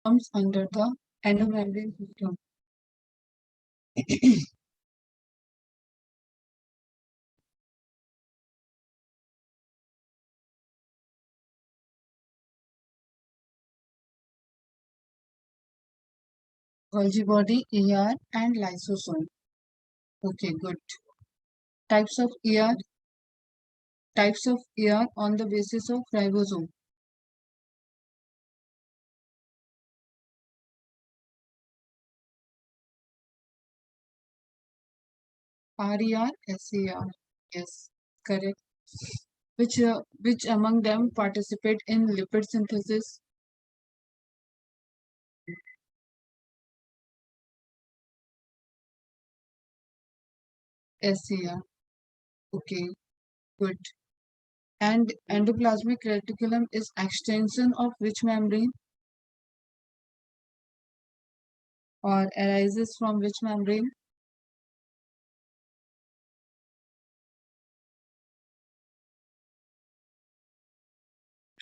comes under the endomembrane system. Golgi body, ER, and lysosome. Okay, good. Types of ER. Types of ER on the basis of ribosome. RER, SER. Yes, correct. Which among them participate in lipid synthesis? SER. Okay, good. And endoplasmic reticulum is extension of which membrane or arises from which membrane?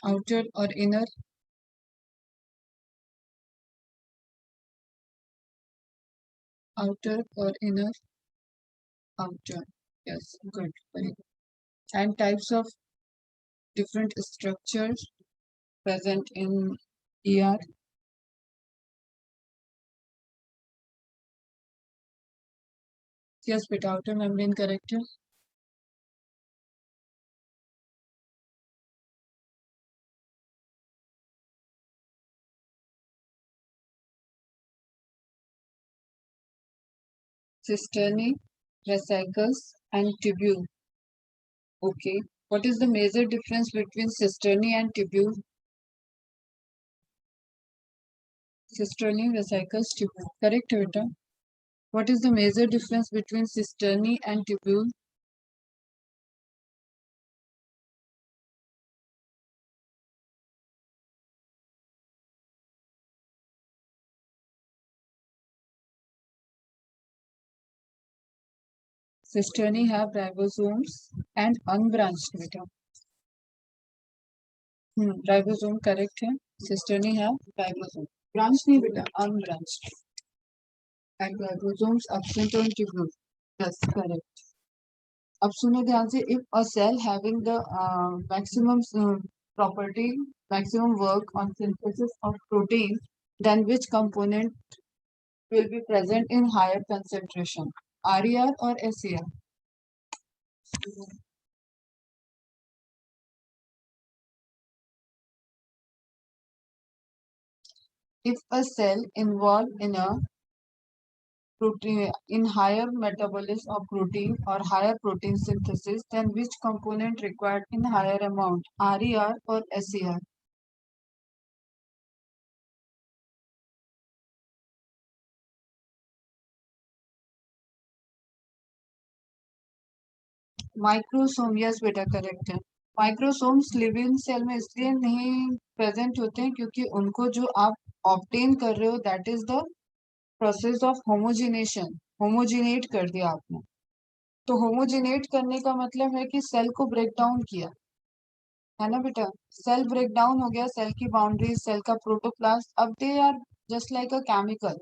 Outer or inner? Outer or inner? Outer. Yes, good. Very good. And types of different structures present in ER. Yes, but outer membrane correct है. Cisternae, vesicles, and tubule. Okay. What is the major difference between cisternae and tubule? Cisternae, vesicles, tubule. Correct, beta. What is the major difference between cisternae and tubule? Cisternae have ribosomes and unbranched beta. Ribosome correct है. Cisternae have ribosome. Branch नहीं बेटा, unbranched. And ribosomes absent on tubule. Yes, correct. अब सुनो ध्यान से. If a cell having the maximum property, maximum work on synthesis of protein, then which component will be present in higher concentration? RER or SER? If a cell involved in a protein in higher metabolism of protein or higher protein synthesis, then which component required in higher amount? RER or SER? Microsome. Yes बेटा correct है. Microsomes living cell में इसलिए नहीं present होते हैं क्योंकि उनको जो आप ऑब्टेन कर रहे हो that is the process of homogenization. Homogenate कर दिया आपने. तो होमोजिनेट करने का मतलब है कि सेल को ब्रेक डाउन किया है ना बेटा. सेल ब्रेक डाउन हो गया. सेल की बाउंड्रीज, सेल का प्रोटोप्लास्ट, अब they are just like a chemical.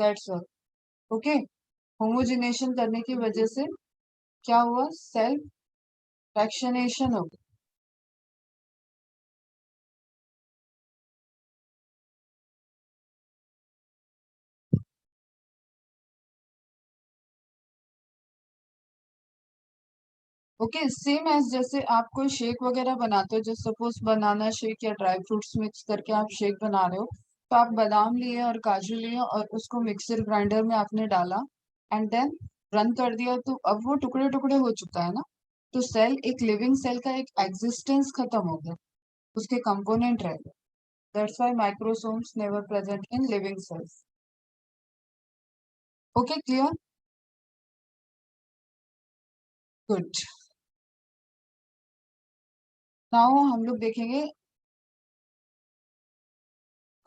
That's all. Okay. Homogenization करने की वजह से क्या हुआ? सेल फ्रैक्शनेशन हो गया. ओके. सेम एज जैसे आप कोई शेक वगैरह बनाते हो, जैसे सपोज बनाना शेक या ड्राई फ्रूट्स मिक्स करके आप शेक बना रहे हो, तो आप बादाम लिए और काजू लिए और उसको मिक्सर ग्राइंडर में आपने डाला एंड देन रन कर दिया, तो अब वो टुकड़े टुकड़े हो चुका है ना. तो सेल, एक लिविंग सेल का एक एग्जिस्टेंस खत्म हो गया, उसके कंपोनेंट रह गए. That's why microsomes never present in living cells. Okay, clear. Good. Now हम लोग देखेंगे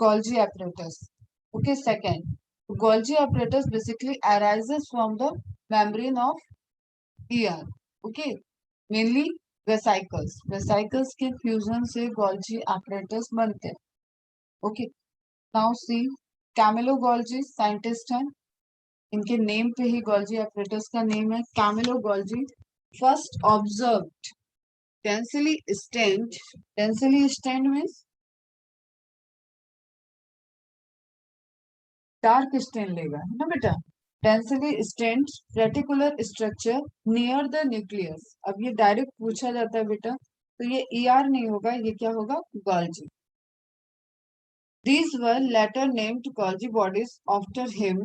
Golgi apparatus. Okay, second. Golgi apparatus basically arises from the membrane of ER. Okay. Mainly vesicles के फ्यूजन से गोल्जी apparatus बनते हैं. Okay, now see, Camillo Golgi scientist हैं. इनके name पे ही गोल्जी apparatus का नेम है. Camillo Golgi first observed densely stained means dark stain लेगा, है ना बेटा. Densely stained reticular structure near the nucleus. अब ये डायरेक्ट पूछा जाता है बेटा, तो ये ER नहीं होगा, ये क्या होगा, Golgi. These were later named Golgi bodies after him.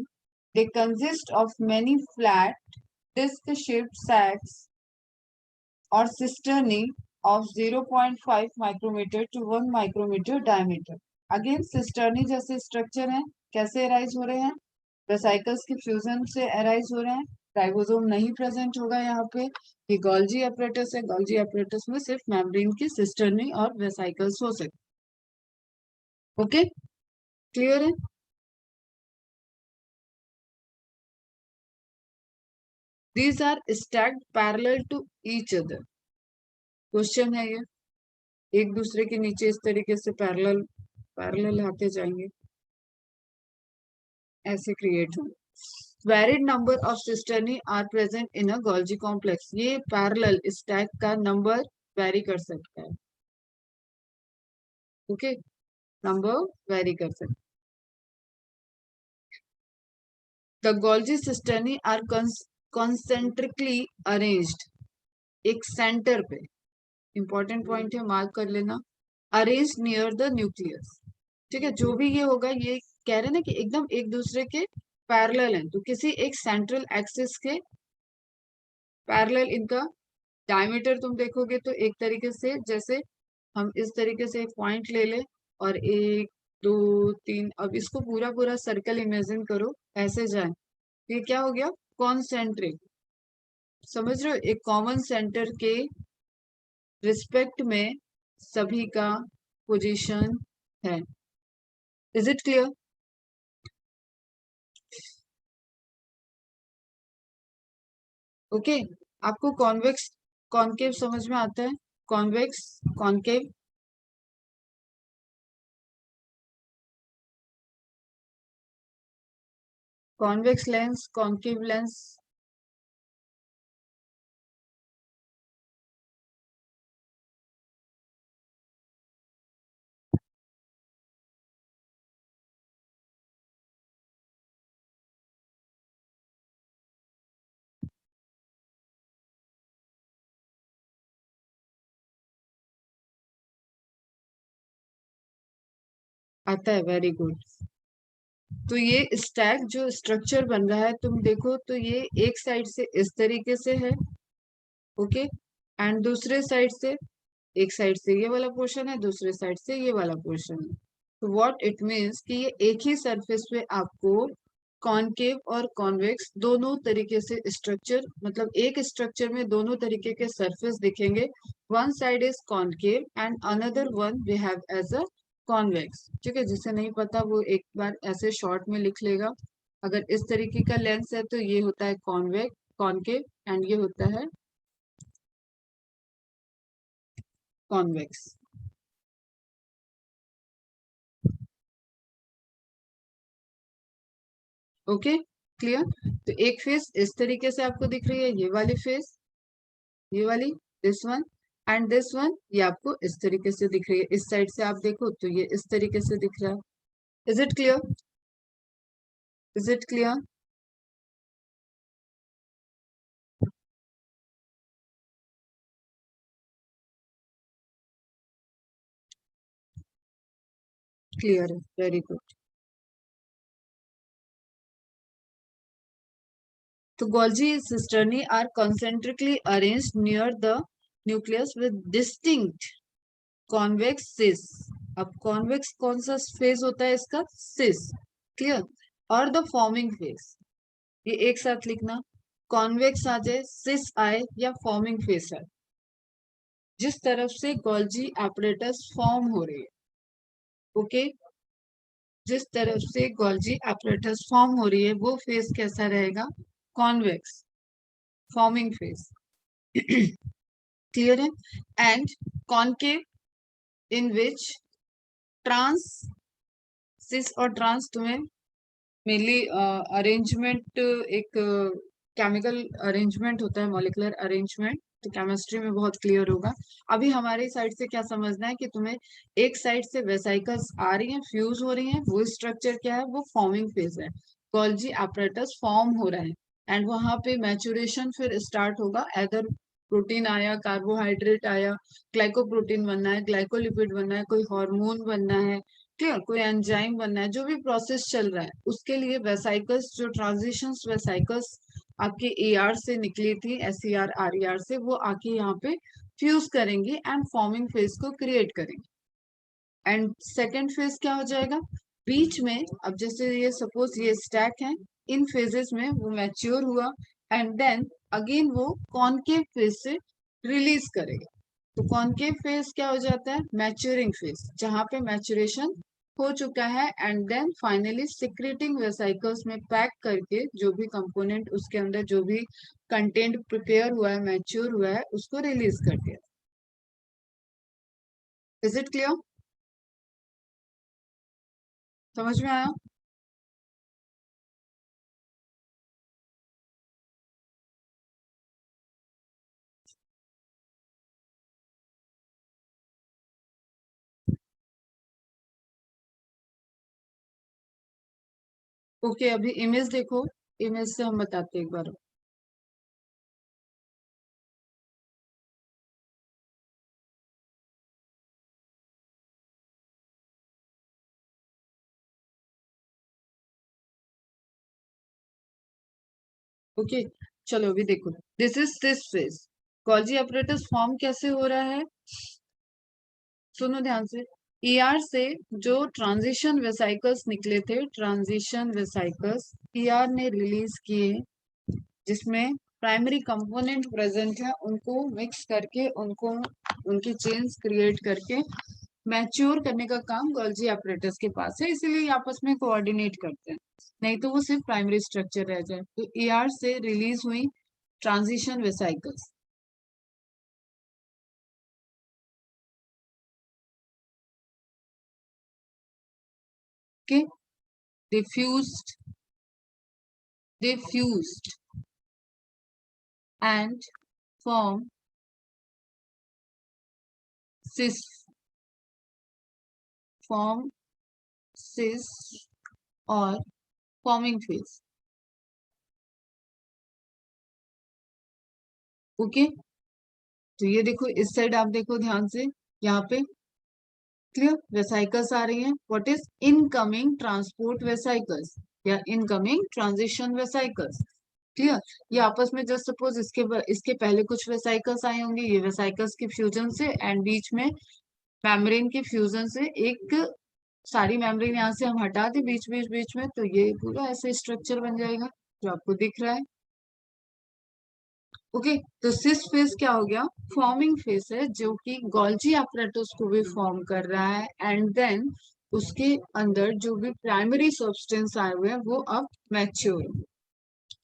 They consist of many flat, disc-shaped sacs or cisternae of 0.5 micrometer to 1 micrometer diameter. Again, cisternae जैसे स्ट्रक्चर हैं, कैसे अराइज हो रहे हैं, वेसाइकल्स के फ्यूजन से अराइज हो रहे हैं. राइबोसोम नहीं प्रेजेंट होगा यहाँ पे. ये गोल्जी apparatus है. गोल्जी apparatus में सिर्फ मेम्ब्रेन की सिस्टर्नी और वेसाइकल्स हो सकते. ओके, क्लियर है. These are stacked parallel to each other. Question है ये, एक दूसरे के नीचे इस तरीके से पैरेलल पैरेलल आते जाएंगे, ऐसे क्रिएट होंगे. Varied number of cisternae are present in a Golgi complex. ये पैरेलल स्टैक का नंबर वेरी कर सकता है. ओके, नंबर वेरी कर सकता है. The Golgi cisternae are concentrically arranged. एक सेंटर पे, इंपॉर्टेंट पॉइंट है, मार्क कर लेना. Arrange near the nucleus. ठीक है, जो भी ये होगा, ये कह रहे हैं ना कि एकदम एक दूसरे के पैरेलल हैं, तो किसी एक सेंट्रल एक्सिस के पैरेलल इनका डायमीटर तुम देखोगे तो एक तरीके से, जैसे हम इस तरीके से एक पॉइंट ले ले और 1 2 3, अब इसको पूरा पूरा सर्कल इमेजिन करो, ऐसे जाए, ये क्या हो गया, कॉन्सेंट्रिक. समझ रहे हो, एक कॉमन सेंटर के रिस्पेक्ट में सभी का पोजीशन है. Is it clear. ओके, आपको कॉन्वेक्स कॉनकेव समझ में आता है. Convex concave, convex lens, concave lens. आता है, वेरी गुड. तो ये स्टैक जो स्ट्रक्चर बन रहा है, तुम देखो तो ये एक साइड से इस तरीके से है. ओके, एंड दूसरे साइड से, एक साइड से ये वाला पोर्शन है, दूसरे साइड से ये वाला पोर्शन है. तो व्हाट इट मीन्स कि ये एक ही सरफेस पे आपको कॉनकेव और कॉन्वेक्स दोनों तरीके से स्ट्रक्चर, मतलब एक स्ट्रक्चर में दोनों तरीके के सरफेस दिखेंगे. One side is concave and another one we have as a convex. ठीक है, जिसे नहीं पता वो एक बार ऐसे शॉर्ट में लिख लेगा. अगर इस तरीके का लेंस है तो ये होता है कॉन्वेक्स कॉनकेव, एंड ये होता है कॉन्वेक्स. Okay, clear. तो एक फेस इस तरीके से आपको दिख रही है, ये वाली फेस, ये वाली, this one, and this one, ये आपको इस तरीके से दिख रही है. इस साइड से आप देखो तो ये इस तरीके से दिख रहा है. Is it clear. Is it clear. Clear है, वेरी गुड. तो Golgi cisternae are concentrically arranged near the nucleus with distinct convex cis. अब convex कौन सा फेज होता है इसका, cis. क्लियर. और द फॉर्मिंग फेज, ये एक साथ लिखना, कॉन्वेक्स आ जाए, सिस आए, या फॉर्मिंग फेस आए, जिस तरफ से गोल्जी apparatus फॉर्म हो रही है. ओके, जिस तरफ से गोल्जी apparatus फॉर्म हो रही है वो फेस कैसा रहेगा, कॉन्वेक्स, फॉर्मिंग फेस. क्लियर है? And concave in which trans, cis और ट्रांस तुम्हें मेनली अरेंजमेंट, एक केमिकल अरेंजमेंट होता है, मॉलिक्यूलर अरेंजमेंट, तो केमिस्ट्री में बहुत क्लियर होगा। अभी हमारे साइड से क्या समझना है कि तुम्हें एक साइड से वेसाइकल्स आ रही हैं, फ्यूज हो रही हैं, वो स्ट्रक्चर क्या है, वो फॉर्मिंग फेज है, गोल्जी apparatus फॉर्म हो रहा है, एंड वहां पे मैचुरेशन फिर स्टार्ट होगा। एदर प्रोटीन आया, कार्बोहाइड्रेट आया, ग्लाइकोप्रोटीन बनना है, ग्लाइकोलिपिड बनना है, कोई हार्मोन बनना है, क्लियर, कोई एंजाइम बनना है, जो भी प्रोसेस चल रहा है उसके लिए वेसाइकल्स, जो ट्रांजिशंस वेसाइकल्स आपके एआर से निकली थी, एसईआर आरईआर से, वो आके यहाँ पे फ्यूज करेंगे एंड फॉर्मिंग फेज को क्रिएट करेंगे। एंड सेकेंड फेज क्या हो जाएगा, बीच में, अब जैसे ये सपोज ये स्टैक है, इन फेजेस में वो मैच्योर हुआ एंड देन अगेन वो कॉनकेव फेज से रिलीज करेगा। तो कॉनकेव फेज क्या हो जाता है, मैच्योरिंग फेज, जहां पे मैच्योरेशन हो चुका है and then finally secreting vesicles में पैक करके जो भी कंपोनेंट उसके अंदर, जो भी कंटेंट प्रिपेयर हुआ है, मैच्योर हुआ है, उसको रिलीज कर दिया। Is it clear? समझ में आया? ओके, अभी इमेज देखो, इमेज से हम बताते हैं एक बार। ओके, चलो अभी देखो, this is sis phase, Golgi apparatus form कैसे हो रहा है, सुनो ध्यान से। ईआर से जो ट्रांजिशन वेसाइकल्स निकले थे, ट्रांजिशन वेसाइकल्स ईआर ने रिलीज किए, जिसमें प्राइमरी कंपोनेंट प्रेजेंट है, उनको मिक्स करके, उनको उनकी चेन्स क्रिएट करके मैच्योर करने का काम गोल्जी apparatus के पास है, इसीलिए ये आपस में कोऑर्डिनेट करते हैं, नहीं तो वो सिर्फ प्राइमरी स्ट्रक्चर रह जाए। तो ईआर से रिलीज हुई ट्रांजिशन वेसाइकल्स, के diffused, diffused and form cis, form cis और फॉर्मिंग फेज। ओके, तो ये देखो, इस साइड आप देखो ध्यान से, यहाँ पे क्लियर वेसाइकल्स आ रही हैं, what is incoming transport vesicles या इनकमिंग ट्रांजिशन वेसाइकल्स, क्लियर। ये आपस में जस्ट सपोज इसके पहले कुछ वेसाइकल्स आए होंगे, ये वेसाइकल्स के फ्यूजन से एंड बीच में मेम्ब्रेन के फ्यूजन से एक सारी मेम्ब्रेन यहाँ से हम हटा दें बीच में, तो ये पूरा ऐसे स्ट्रक्चर बन जाएगा जो आपको दिख रहा है। ओके, तो सिस फेज क्या हो गया, फॉर्मिंग फेज है, जो कि गोल्जी apparatus को भी फॉर्म कर रहा है एंड देन उसके अंदर जो भी प्राइमरी सब्सटेंस आए हुए हैं वो अब मैच्योर,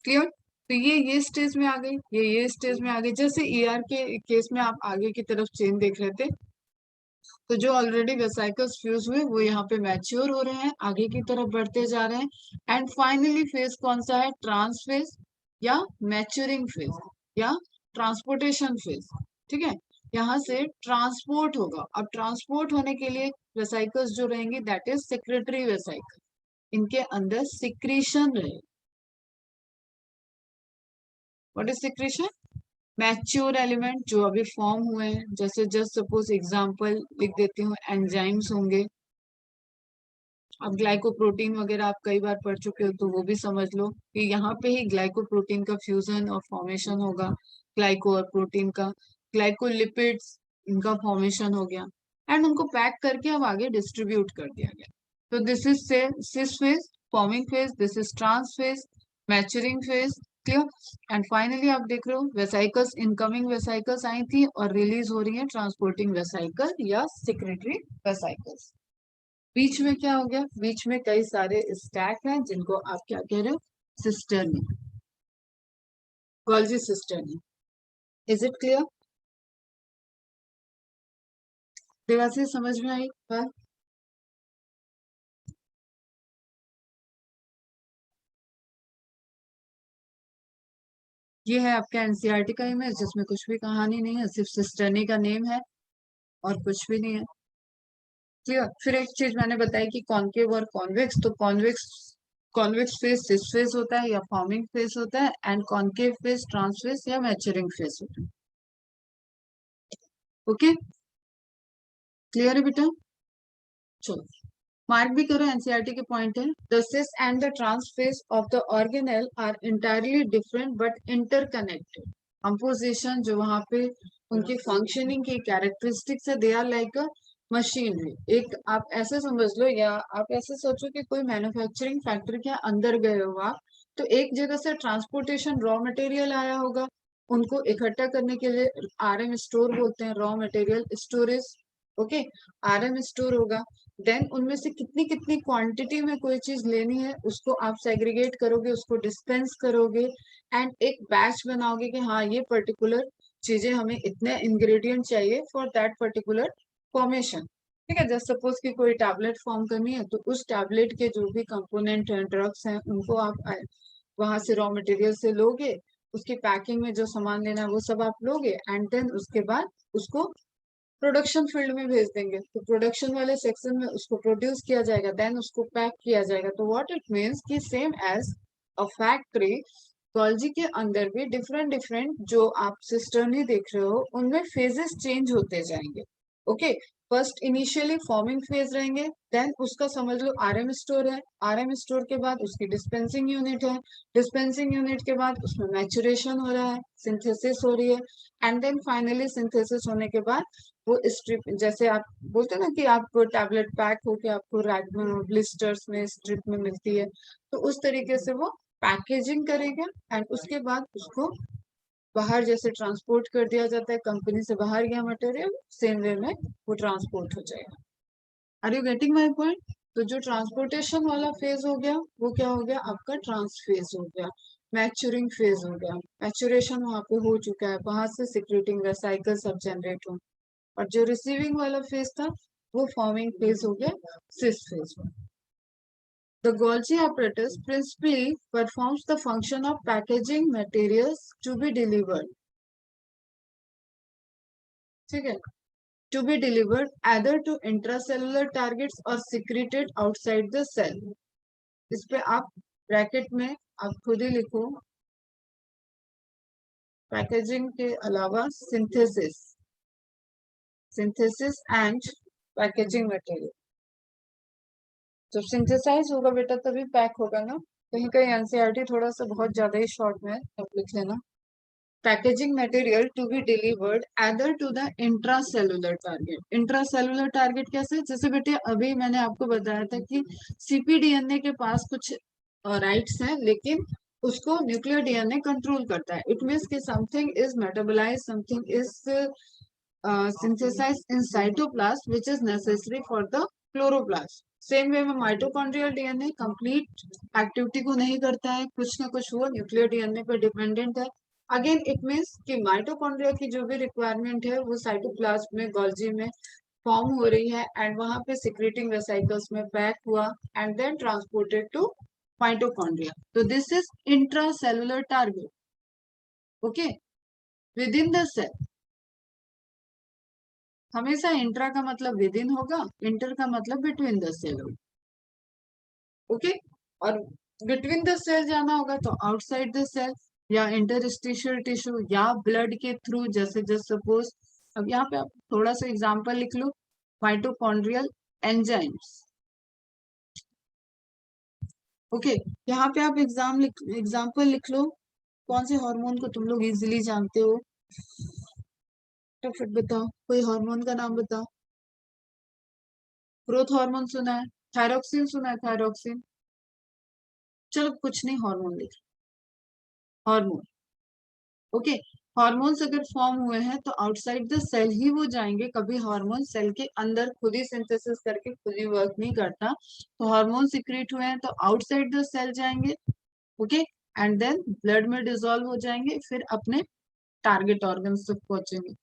क्लियर। तो ये स्टेज में आ गई, ये स्टेज में आ गई। जैसे ईआर के केस में आप आगे की तरफ चेन देख रहे थे, तो जो ऑलरेडी वेसाइकल्स फ्यूज हुए वो यहाँ पे मैच्योर हो रहे हैं, आगे की तरफ बढ़ते जा रहे हैं एंड फाइनली फेज कौन सा है, ट्रांस फेज या मैच्योरिंग फेज या ट्रांसपोर्टेशन फेज, ठीक है। यहाँ से ट्रांसपोर्ट होगा, अब ट्रांसपोर्ट होने के लिए वेसाइकल्स जो रहेंगे दैट इज सेक्रेटरी वेसाइकल, इनके अंदर सिक्रीशन रहे। What is secretion, mature element जो अभी फॉर्म हुए हैं, जैसे जस्ट सपोज एग्जांपल लिख देती हूँ, एंजाइम्स होंगे। अब ग्लाइकोप्रोटीन वगैरह आप कई बार पढ़ चुके हो तो वो भी समझ लो कि यहाँ पे ही ग्लाइकोप्रोटीन का फ्यूजन और फॉर्मेशन होगा, ग्लाइको और प्रोटीन का, ग्लाइकोलिपिड्स, इनका फॉर्मेशन हो गया एंड उनको पैक करके अब आगे डिस्ट्रीब्यूट कर दिया गया। तो दिस इज से cis face, forming face, this is trans face, maturing face, clear. And finally आप देख रहे हो वेसाइकल्स, इनकमिंग वेसाइकल्स आई थी और रिलीज हो रही है ट्रांसपोर्टिंग वेसाइकल या सिक्रेटरी वेसाइकल्स। बीच में क्या हो गया, बीच में कई सारे स्टैक हैं जिनको आप क्या कह रहे हो, cisternae, Golgi cisternae. Is it clear? Dewasi समझ में आई बात? ये है आपका एनसीईआरटी का इमेज जिसमें कुछ भी कहानी नहीं है, सिर्फ सिस्टर्नी का नेम है और कुछ भी नहीं है। क्लियर? फिर एक चीज मैंने बताई कि कॉन्केव और कॉन्वेक्स, तो convex convex face cis face होता है या फॉर्मिंग फेस होता है, एंड कॉन्केव फेस ट्रांसफेस या मैचुरिंग फेस होता है। ओके, क्लियर है बेटा? चलो मार्क भी करो, एनसीईआरटी के पॉइंट है। The cis and the trans face of the organelle are entirely different but interconnected. Composition जो वहां पे उनकी फंक्शनिंग की कैरेक्टरिस्टिक्स है, they are like a machinery. एक आप ऐसे समझ लो, या आप ऐसे सोचो कि कोई मैन्युफैक्चरिंग फैक्ट्री के अंदर गए हो आप, तो एक जगह से ट्रांसपोर्टेशन रॉ मटेरियल आया होगा, उनको इकट्ठा करने के लिए आरएम स्टोर बोलते हैं, raw material storage. Okay, RM store होगा, देन उनमें से कितनी कितनी क्वांटिटी में कोई चीज लेनी है उसको आप सेग्रीगेट करोगे, उसको डिस्पेंस करोगे, एंड एक बैच बनाओगे कि हाँ ये पर्टिकुलर चीजें हमें इतने इंग्रेडिएंट चाहिए फॉर दैट पर्टिकुलर फॉर्मेशन। ठीक है, जैसे सपोज कि कोई टैबलेट फॉर्म करनी है, तो उस टैबलेट के जो भी कंपोनेंट हैं, ड्रग्स हैं, उनको आप वहां से रॉ मटेरियल से लोगे, उसकी पैकिंग में जो सामान लेना है वो सब आप लोगे, एंड देन उसके बाद उसको प्रोडक्शन फील्ड में भेज देंगे, तो प्रोडक्शन वाले सेक्शन में उसको प्रोड्यूस किया जाएगा, देन उसको पैक किया जाएगा। तो व्हाट इट मीन्स कि सेम एज अ फैक्ट्री, कॉलेजी के अंदर भी डिफरेंट डिफरेंट जो आप सिस्टर्नी देख रहे हो उनमें फेजेस चेंज होते जाएंगे। Okay, first initially forming phase रहेंगे, देन उसका समझ लो आरएम स्टोर है, आरएम स्टोर के बाद उसकी डिस्पेंसिंग यूनिट है, डिस्पेंसिंग यूनिट के बाद उसमें मैचुरेशन हो रहा है, सिंथेसिस हो रही है, एंड देन फाइनली सिंथेसिस होने के बाद वो स्ट्रिप, जैसे आप बोलते हैं ना कि आपको टैबलेट पैक होके आपको रैक में ब्लिस्टर्स में स्ट्रिप में मिलती है, तो उस तरीके से वो पैकेजिंग करेगा, एंड उसके बाद उसको बाहर जैसे ट्रांसपोर्ट कर दिया जाता है, कंपनी से बाहर गया मटेरियल, सेम वे में वो ट्रांसपोर्ट हो जाएगा। Are you getting my point? तो जो ट्रांसपोर्टेशन वाला फेज हो गया वो क्या हो गया आपका, ट्रांस फेज हो गया, मैच्योरिंग फेज हो गया, मैच्योरेशन वहां पे हो चुका है, वहां से सिक्रेटिंग साइकिल सब जनरेट हो, और जो रिसीविंग वाला फेज था वो फॉर्मिंग फेज हो गया, सिस फेज में। The Golgi apparatus principally performs the function of packaging materials to be delivered. ठीक है, to be delivered either to intracellular targets or secreted outside the cell. इस पे आप ब्रैकेट में आप खुद ही लिखो, पैकेजिंग के अलावा synthesis, synthesis and packaging material. जब सिंथेसाइज होगा बेटा तभी पैक होगा ना। कहीं कहीं एनसीईआरटी थोड़ा सा बहुत ज्यादा ही शॉर्ट में है, अब लिख लेना। Packaging material to be delivered either to the intracellular target. Intracellular target कैसे, जैसे बेटे अभी मैंने आपको बताया था कि सीपीडीएनए के पास कुछ राइट्स हैं, लेकिन उसको न्यूक्लियर डीएनए कंट्रोल करता है। इट मीन्स कि something is metabolise, something is synthesized in cytoplasm which is necessary for the chloroplast. Same way में माइटोकॉन्ड्रियल डीएनए कंप्लीट एक्टिविटी को नहीं करता है, कुछ ना कुछ वो न्यूक्लियर डीएनए पर डिपेंडेंट है। अगेन इट मीन्स कि माइटोकॉन्ड्रिया की जो भी रिक्वायरमेंट है वो साइटोप्लाज्म में, गोल्जी में फॉर्म हो रही है, एंड वहां पे सिक्रेटिंग वेसिकल्स में पैक हुआ, and then transported to mitochondria. तो this is intracellular target. Okay, within the cell. हमेशा इंट्रा का मतलब विद इन होगा, इंटर का मतलब बिटवीन द सेल होगा। ओके, और बिटवीन द सेल जाना होगा तो आउटसाइड द सेल या इंटरस्टिशियल टिश्यू या ब्लड के थ्रू, जैसे जस्ट सपोज अब यहाँ पे आप थोड़ा सा एग्जांपल लिख लो, माइटोकॉन्ड्रियल एंजाइम्स। ओके, यहाँ पे आप एग्जाम्पल लिख लो, कौन से हार्मोन को तुम लोग इजिली जानते हो, फटाफट बताओ, कोई हार्मोन का नाम बताओ। ग्रोथ हार्मोन सुना है, थायरोक्सिन सुना है, थायरोक्सिन। चलो कुछ नहीं, हार्मोन लिख, हार्मोन। ओके, हार्मोन्स अगर फॉर्म हुए हैं तो आउटसाइड द सेल ही वो जाएंगे, कभी हार्मोन सेल के अंदर खुद ही सिंथेसिस करके खुद ही वर्क नहीं करता। तो हार्मोन सिक्रेट हुए हैं तो आउटसाइड द सेल जाएंगे, ओके, एंड देन ब्लड में डिसॉल्व हो जाएंगे, फिर अपने टारगेट ऑर्गन तक पहुंचेंगे।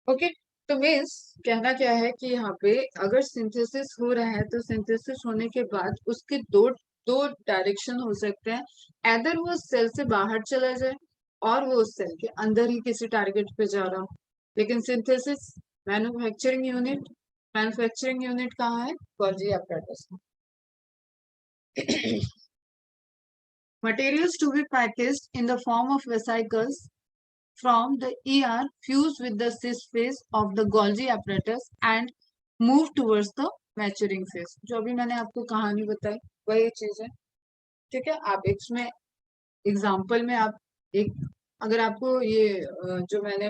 ओके, तो मीन्स कहना क्या है कि यहाँ पे अगर सिंथेसिस हो रहा है तो सिंथेसिस होने के बाद उसके दो दो डायरेक्शन हो सकते हैं। एदर वो सेल से बाहर चला जाए और वो उस सेल के अंदर ही किसी टारगेट पे जा रहा हो। लेकिन सिंथेसिस मैन्युफैक्चरिंग यूनिट कहाँ है? गोल्जी apparatus में। Materials to be packaged in the form of vesicles from the ER fuse with the cis phase of the Golgi apparatus and move towards the maturing phase। जो अभी मैंने आपको कहानी बताई वही चीज है। ठीक है, आप इसमें एग्जाम्पल में आप एक, अगर आपको ये जो मैंने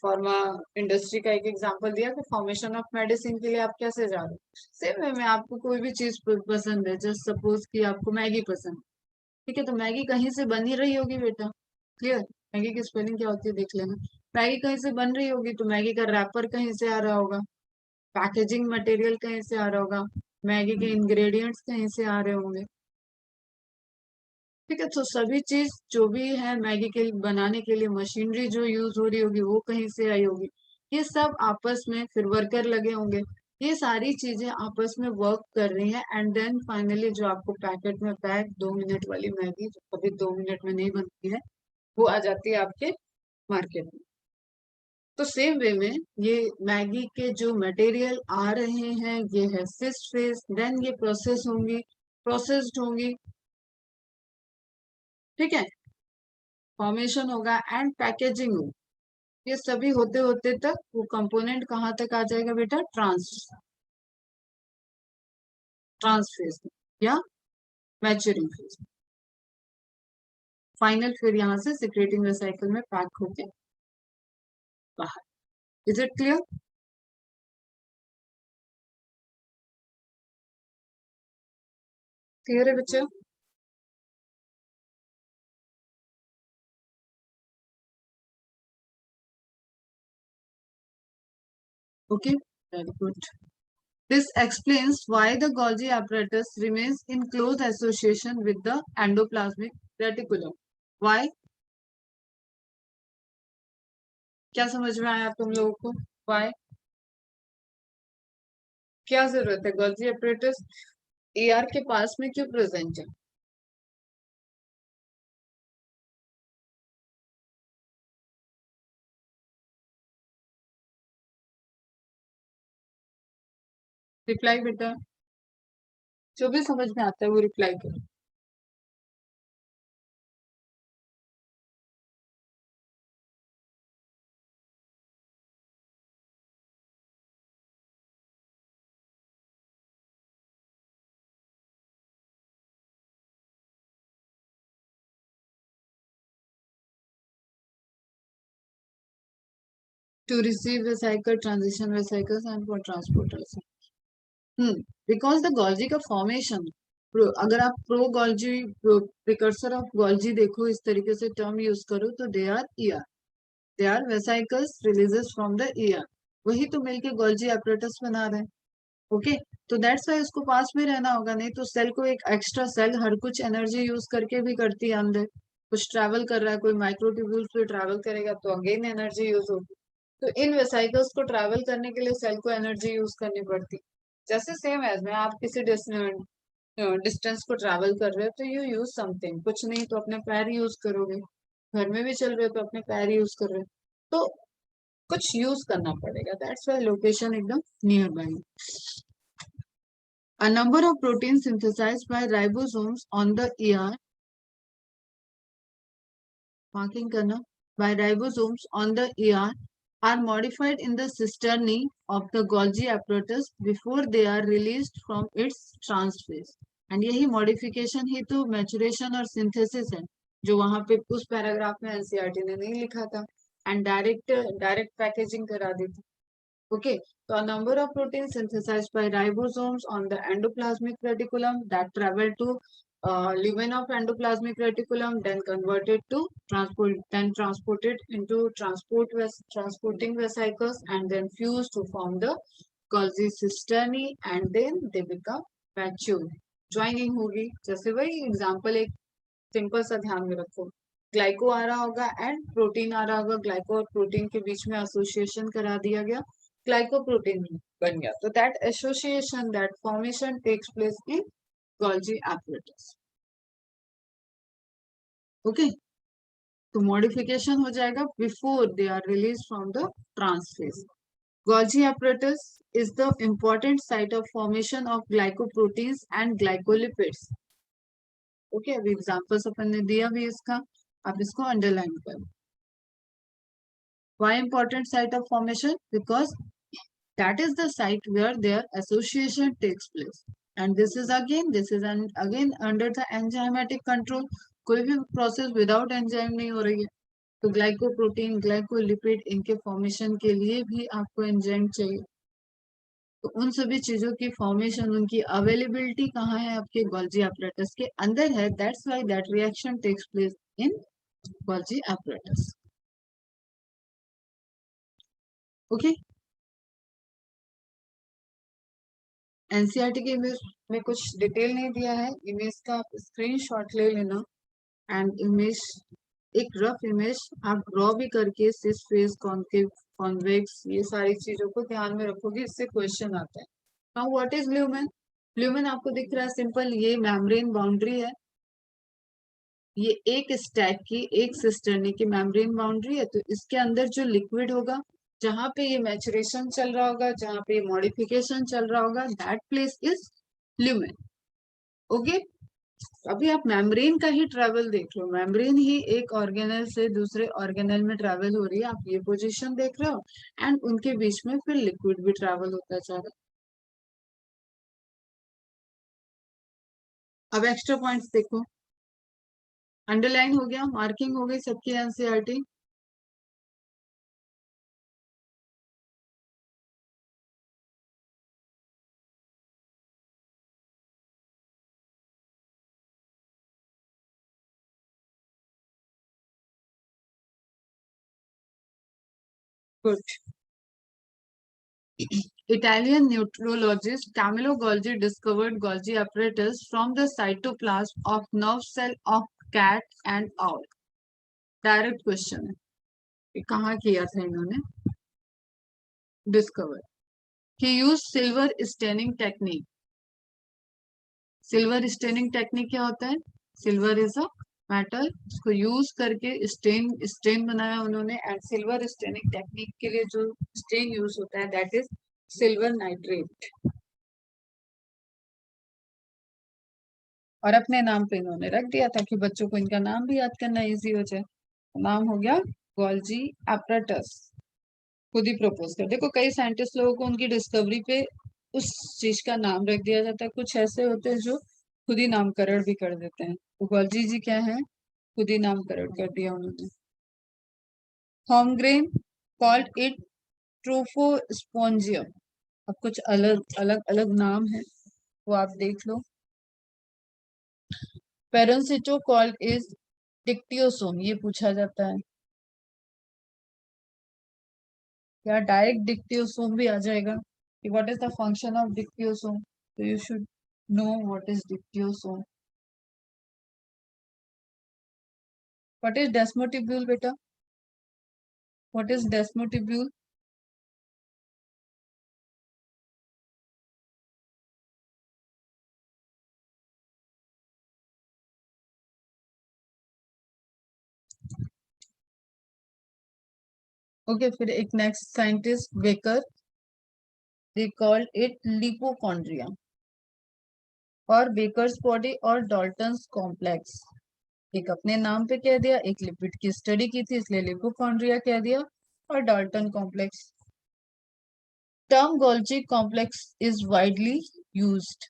फार्मा इंडस्ट्री का एक एग्जांपल दिया कि फॉर्मेशन ऑफ मेडिसिन के लिए आप कैसे जा रहे हो, सेम वे में आपको कोई भी चीज पसंद है, जस्ट सपोज कि आपको मैगी पसंद है। ठीक है, तो मैगी कहीं से बन ही रही होगी बेटा। क्लियर? मैगी की स्पेलिंग क्या होती है देख लेना। मैगी कहीं से बन रही होगी तो मैगी का रैपर कहीं से आ रहा होगा, पैकेजिंग मटेरियल कहीं से आ रहा होगा, मैगी के इंग्रेडिएंट्स कहीं से आ रहे होंगे। ठीक है, तो सभी चीज जो भी है मैगी के बनाने के लिए मशीनरी जो यूज हो रही होगी वो कहीं से आई होगी। ये सब आपस में फिर वर्कर लगे होंगे, ये सारी चीजें आपस में वर्क कर रही हैं एंड देन फाइनली जो आपको पैकेट में पैक 2 मिनट वाली मैगी जो कभी 2 मिनट में नहीं बनती है वो आ जाती है आपके मार्केट में। तो सेम वे में ये मैगी के जो मटेरियल आ रहे हैं ये है सिस फेस, देन ये प्रोसेस्ड होंगी। ठीक है, फॉर्मेशन होगा एंड पैकेजिंग होगी। ये सभी होते होते तक वो कंपोनेंट कहाँ तक आ जाएगा बेटा? ट्रांस फेज में या मैच्योरिंग फेज में। फाइनल फिर यहाँ से सिक्रेटिंग साइकिल में पैक होके बाहर। Is it clear? क्लियर है बच्चे? Okay, very good. This explains why the Golgi apparatus remains in close association with the endoplasmic reticulum. Why? क्या समझ में आया तुम लोगों को? Why? क्या जरूरत है? Golgi apparatus AR के पास में क्यों प्रेजेंट है? रिप्लाई बेटा, जो भी समझ में आता है वो रिप्लाई करो। To receive vesicle, transition vesicles and for transporters. Because the Golgi का फॉर्मेशन, अगर आप प्रिकर्सर ऑफ गोल्जी देखो, इस तरीके से टर्म यूज करो तो they are ER, they are vesicles releases from the ER, वही तो मिलके गोल्जी apparatus बना रहे हैं। ओके, तो दैट्स वाई उसको पास में रहना होगा, नहीं तो सेल को एक एक्स्ट्रा सेल हर कुछ एनर्जी यूज करके भी करती है, अंदर कुछ ट्रैवल कर रहा है, कोई माइक्रोट्यूब्यूल्स पे ट्रैवल करेगा तो अगेन एनर्जी यूज होगी। तो इन वेसाइकल्स को ट्रैवल करने के लिए सेल को एनर्जी यूज करनी पड़ती। जैसे सेम एज में आप किसी डिस्टेंस को ट्रैवल कर रहे हो तो यू यूज समथिंग, कुछ नहीं तो अपने पैर यूज करोगे, घर में भी चल रहे हो तो अपने पैर यूज कर रहे हो, तो कुछ यूज करना पड़ेगा, दैट्स वाई लोकेशन एकदम near by. A number of proteins synthesized by ribosomes on the ER, marking करना, by ribosomes on the ER are modified in the cisternae of the Golgi apparatus before they are released from its transphase. And यही modification ही तो maturation और synthesis है, जो वहां पे उस paragraph में एनसीईआरटी ने नहीं लिखा था एंड डायरेक्ट पैकेजिंग करा दी थी। Okay, so a number of proteins synthesized by ribosomes on the endoplasmic reticulum that travel to lumen of endoplasmic reticulum, then converted to transported into transporting vesicles, and then fused to form the Golgi cisternae, and then they become mature. Joining होगी, जैसे वही example एक simple सा ध्यान में रखो, glyco आ रहा होगा एंड प्रोटीन आ रहा होगा, ग्लाइको और प्रोटीन के बीच में एसोसिएशन करा दिया गया, ग्लाइकोप्रोटीन बन गया। तो that association, that formation takes place in Golgi apparatus. Okay, तो मॉडिफिकेशन हो जाएगा before they are release from the trans face. Golgi apparatus is the important site of formation of glycoproteins and glycolipids. Okay, अभी examples अपन ने दिया भी इसका, आप इसको अंडरलाइन करो। Why important site of formation? Because that is the site where their association takes place, and this is again under the enzymatic control. कोई भी प्रोसेस विदाउट एंजाइम नहीं हो रही है, तो ग्लाइकोप्रोटीन, ग्लाइकोलिपिड, इनके फॉर्मेशन के लिए भी आपको एंजाइम चाहिए। तो उन सभी चीजों की फॉर्मेशन, उनकी अवेलेबिलिटी कहाँ है? आपके गोल्जी एपरेटस के अंदर है। That's why that reaction takes place in Golgi apparatus. Okay, NCERT के इमेज में कुछ डिटेल नहीं दिया है, इमेज का आप स्क्रीनशॉट ले लेना एंड इमेज, एक रफ इमेज आप ड्रॉ भी करके सिस फेस कॉन्केव कॉन्वेक्स ये सारी चीजों को ध्यान में रखोगे, इससे क्वेश्चन आता है। Now what is lumen? Lumen आपको दिख रहा है सिंपल, ये मेम्ब्रेन बाउंड्री है, ये एक स्टैक की, एक सिस्टर्नी की मेम्ब्रेन बाउंड्री है। तो इसके अंदर जो लिक्विड होगा, जहां पे ये मैचुरेशन चल रहा होगा, जहां पे ये मॉडिफिकेशन चल रहा होगा, that place is lumen. Okay, अभी आप मेम्ब्रेन का ही ट्रेवल देख लो, मेम्ब्रेन ही एक ऑर्गेनल से दूसरे ऑर्गेनल में ट्रेवल हो रही है, आप ये पोजीशन देख रहे हो, एंड उनके बीच में फिर लिक्विड भी ट्रेवल होता जा रहा है। अब एक्स्ट्रा पॉइंट्स देखो, अंडरलाइन हो गया, मार्किंग हो गई सबकी NCERT. Good. Italian neurologist Camillo Golgi discovered Golgi apparatus from the cytoplasm of nerve cell of cat and owl. Direct question है, कहाँ किया था इन्होंने discover? He used silver staining technique. Silver staining technique क्या होता है? सिल्वर इज अ मेटल, इसको use करके स्टेन बनाया उन्होंने, एंड सिल्वर स्टेनिंग टेक्निक के लिए जो स्टेन यूज होता है दैट इज सिल्वर नाइट्रेट। और अपने नाम पे इन्होंने रख दिया ताकि बच्चों को इनका नाम भी याद करना इजी हो जाए। नाम हो गया गोल्जी एपरेटस, खुद ही प्रपोज कर। देखो कई साइंटिस्ट लोगों को उनकी डिस्कवरी पे उस चीज का नाम रख दिया जाता है, कुछ ऐसे होते हैं जो खुद ही नामकरण भी कर देते हैं। तो गोल्जी जी क्या है, खुद ही नामकरण कर दिया उन्होंने। होमग्रेन कॉल्ड इट ट्रोफोस्पोंजियम। अब कुछ अलग अलग अलग नाम है, वो आप देख लो। पेरोंसिटो कॉल्ड इज डिक्टियोसोम, ये पूछा जाता है, या डायरेक्ट डिक्टियोसोम भी आ जाएगा कि what is the function of dictyosome, तो you should know what is dictyosome. What is desmotubule बेटा? What is desmotubule? ओके, फिर एक next scientist Baker, they called it lipochondria, और बेकर्स बॉडी और डॉल्टन्स कॉम्प्लेक्स। एक अपने नाम पे कह दिया, एक लिपिड की स्टडी की थी इसलिए लिपोकॉन्ड्रिया कह दिया, और Dalton complex. Term Golgi complex is widely used.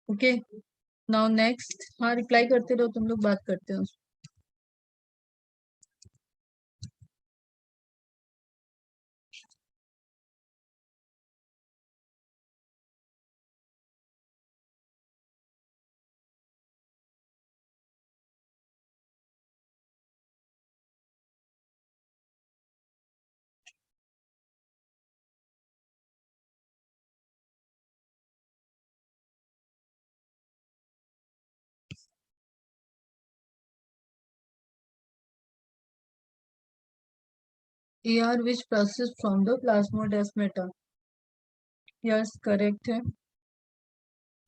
Okay, now next, हाँ रिप्लाई करते रहो तुम लोग, बात करते हो। AR which passes from the plasmodesmata. Yes correct है,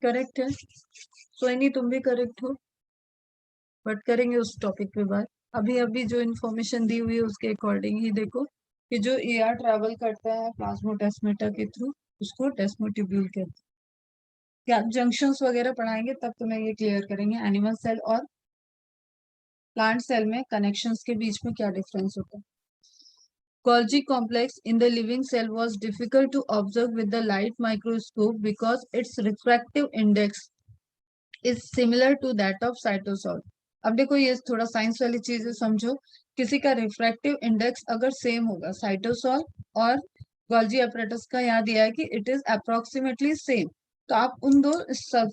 करेक्ट है। कोई नहीं, तुम भी करेक्ट हो, बट करेंगे उस टॉपिक पे बात। अभी अभी जो इन्फॉर्मेशन दी हुई है उसके अकॉर्डिंग ही देखो कि जो AR ट्रैवल करता है प्लाज्मोडेस्माटा के थ्रू उसको डेस्मोट्यूब्यूल कहते हैं। क्या जंक्शंस वगैरह पढ़ाएंगे तब तुम्हें ये क्लियर करेंगे एनिमल सेल और प्लांट सेल में कनेक्शंस के बीच में क्या डिफरेंस होता है। Golgi complex in the living cell was difficult to observe with the light microscope because its refractive index is similar to that of cytosol. अब देखो ये थोड़ा साइंस वाली चीजें समझो। किसी का रिफ्रैक्टिव इंडेक्स अगर सेम होगा साइटोसॉल और गोल्जी apparatus का, यहाँ दिया है कि इट इज अप्रोक्सीमेटली सेम, तो आप उन दो सब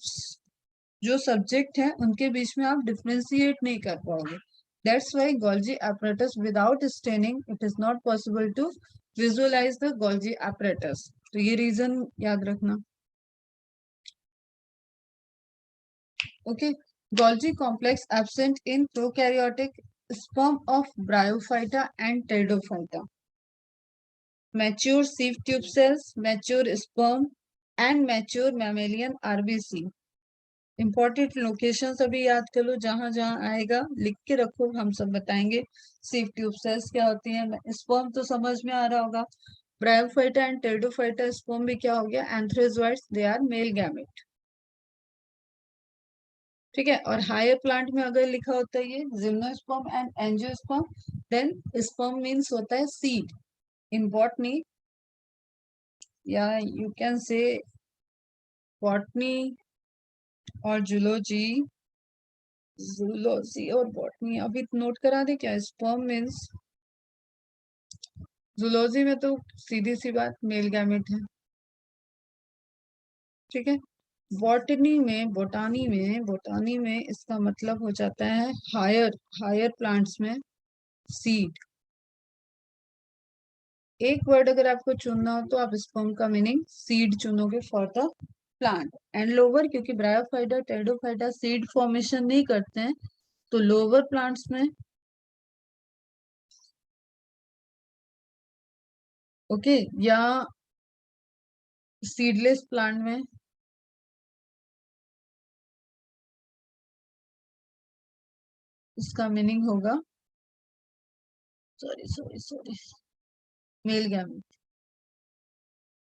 जो सब्जेक्ट हैं उनके बीच में आप डिफ्रेंशिएट नहीं कर पाओगे। That's why Golgi apparatus without staining it is not possible to visualize the Golgi apparatus. तो ये रीजन याद रखना। Okay, Golgi complex absent in prokaryotic sperm of Bryophyta and Pteridophyta. Mature sieve tube cells, mature sperm and mature mammalian RBC. Important locations अभी याद कर लो, जहां जहां आएगा लिख के रखो, हम सब बताएंगे। सिव ट्यूब सेल्स क्या होती हैं, स्पर्म तो समझ में आ रहा होगा। ब्रायोफाइटा एंड टेरिडोफाइटा स्पर्म भी क्या हो गया, एंथ्रेजोइड्स, दे आर मेल गैमेट। ठीक है, और हायर प्लांट में अगर लिखा होता है ये gymnosperm and angiosperm, then sperm means होता है सीड। इन बॉटनी या यू कैन से बॉटनी और जूलॉजी, जूलॉजी और बॉटनी अभी नोट करा दे क्या। स्पर्म मीन्स जूलॉजी में तो सीधी सी बात मेल गैमेट है। ठीक है, बोटानी में इसका मतलब हो जाता है हायर हायर प्लांट्स में सीड। एक वर्ड अगर आपको चुनना हो तो आप स्पर्म का मीनिंग सीड चुनोगे for the plant. And lower, क्योंकि ब्रायोफाइटा टेरिडोफाइटा सीड फॉर्मेशन नहीं करते हैं, तो लोअर प्लांट्स में ओके या सीडलेस प्लांट में इसका मीनिंग होगा, सॉरी मेल गैमेट।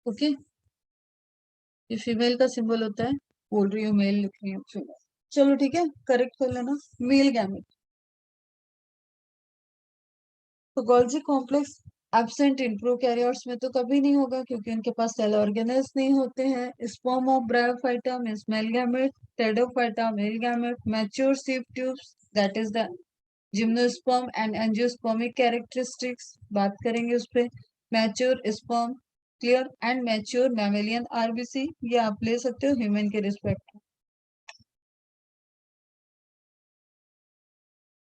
ओके, ये फीमेल का सिंबल होता है, बोल रही हूँ मेल, लिख रही हूँ फीमेल। चलो ठीक है, करेक्ट कर लेना, मेल गैमेट। तो Golgi complex absent in prokaryotes में तो कभी नहीं होगा क्योंकि उनके पास सेल ऑर्गेनेल्स नहीं होते हैं। Sperm of bryophyta means male gamete, pteridophyta male gamete, mature sieve tubes that is the gymnosperm and angiospermic characteristics, बात करेंगे उस पे। Mature sperm, clear, and mature mammalian RBC, ये आप ले सकते हो ह्यूमन के respect.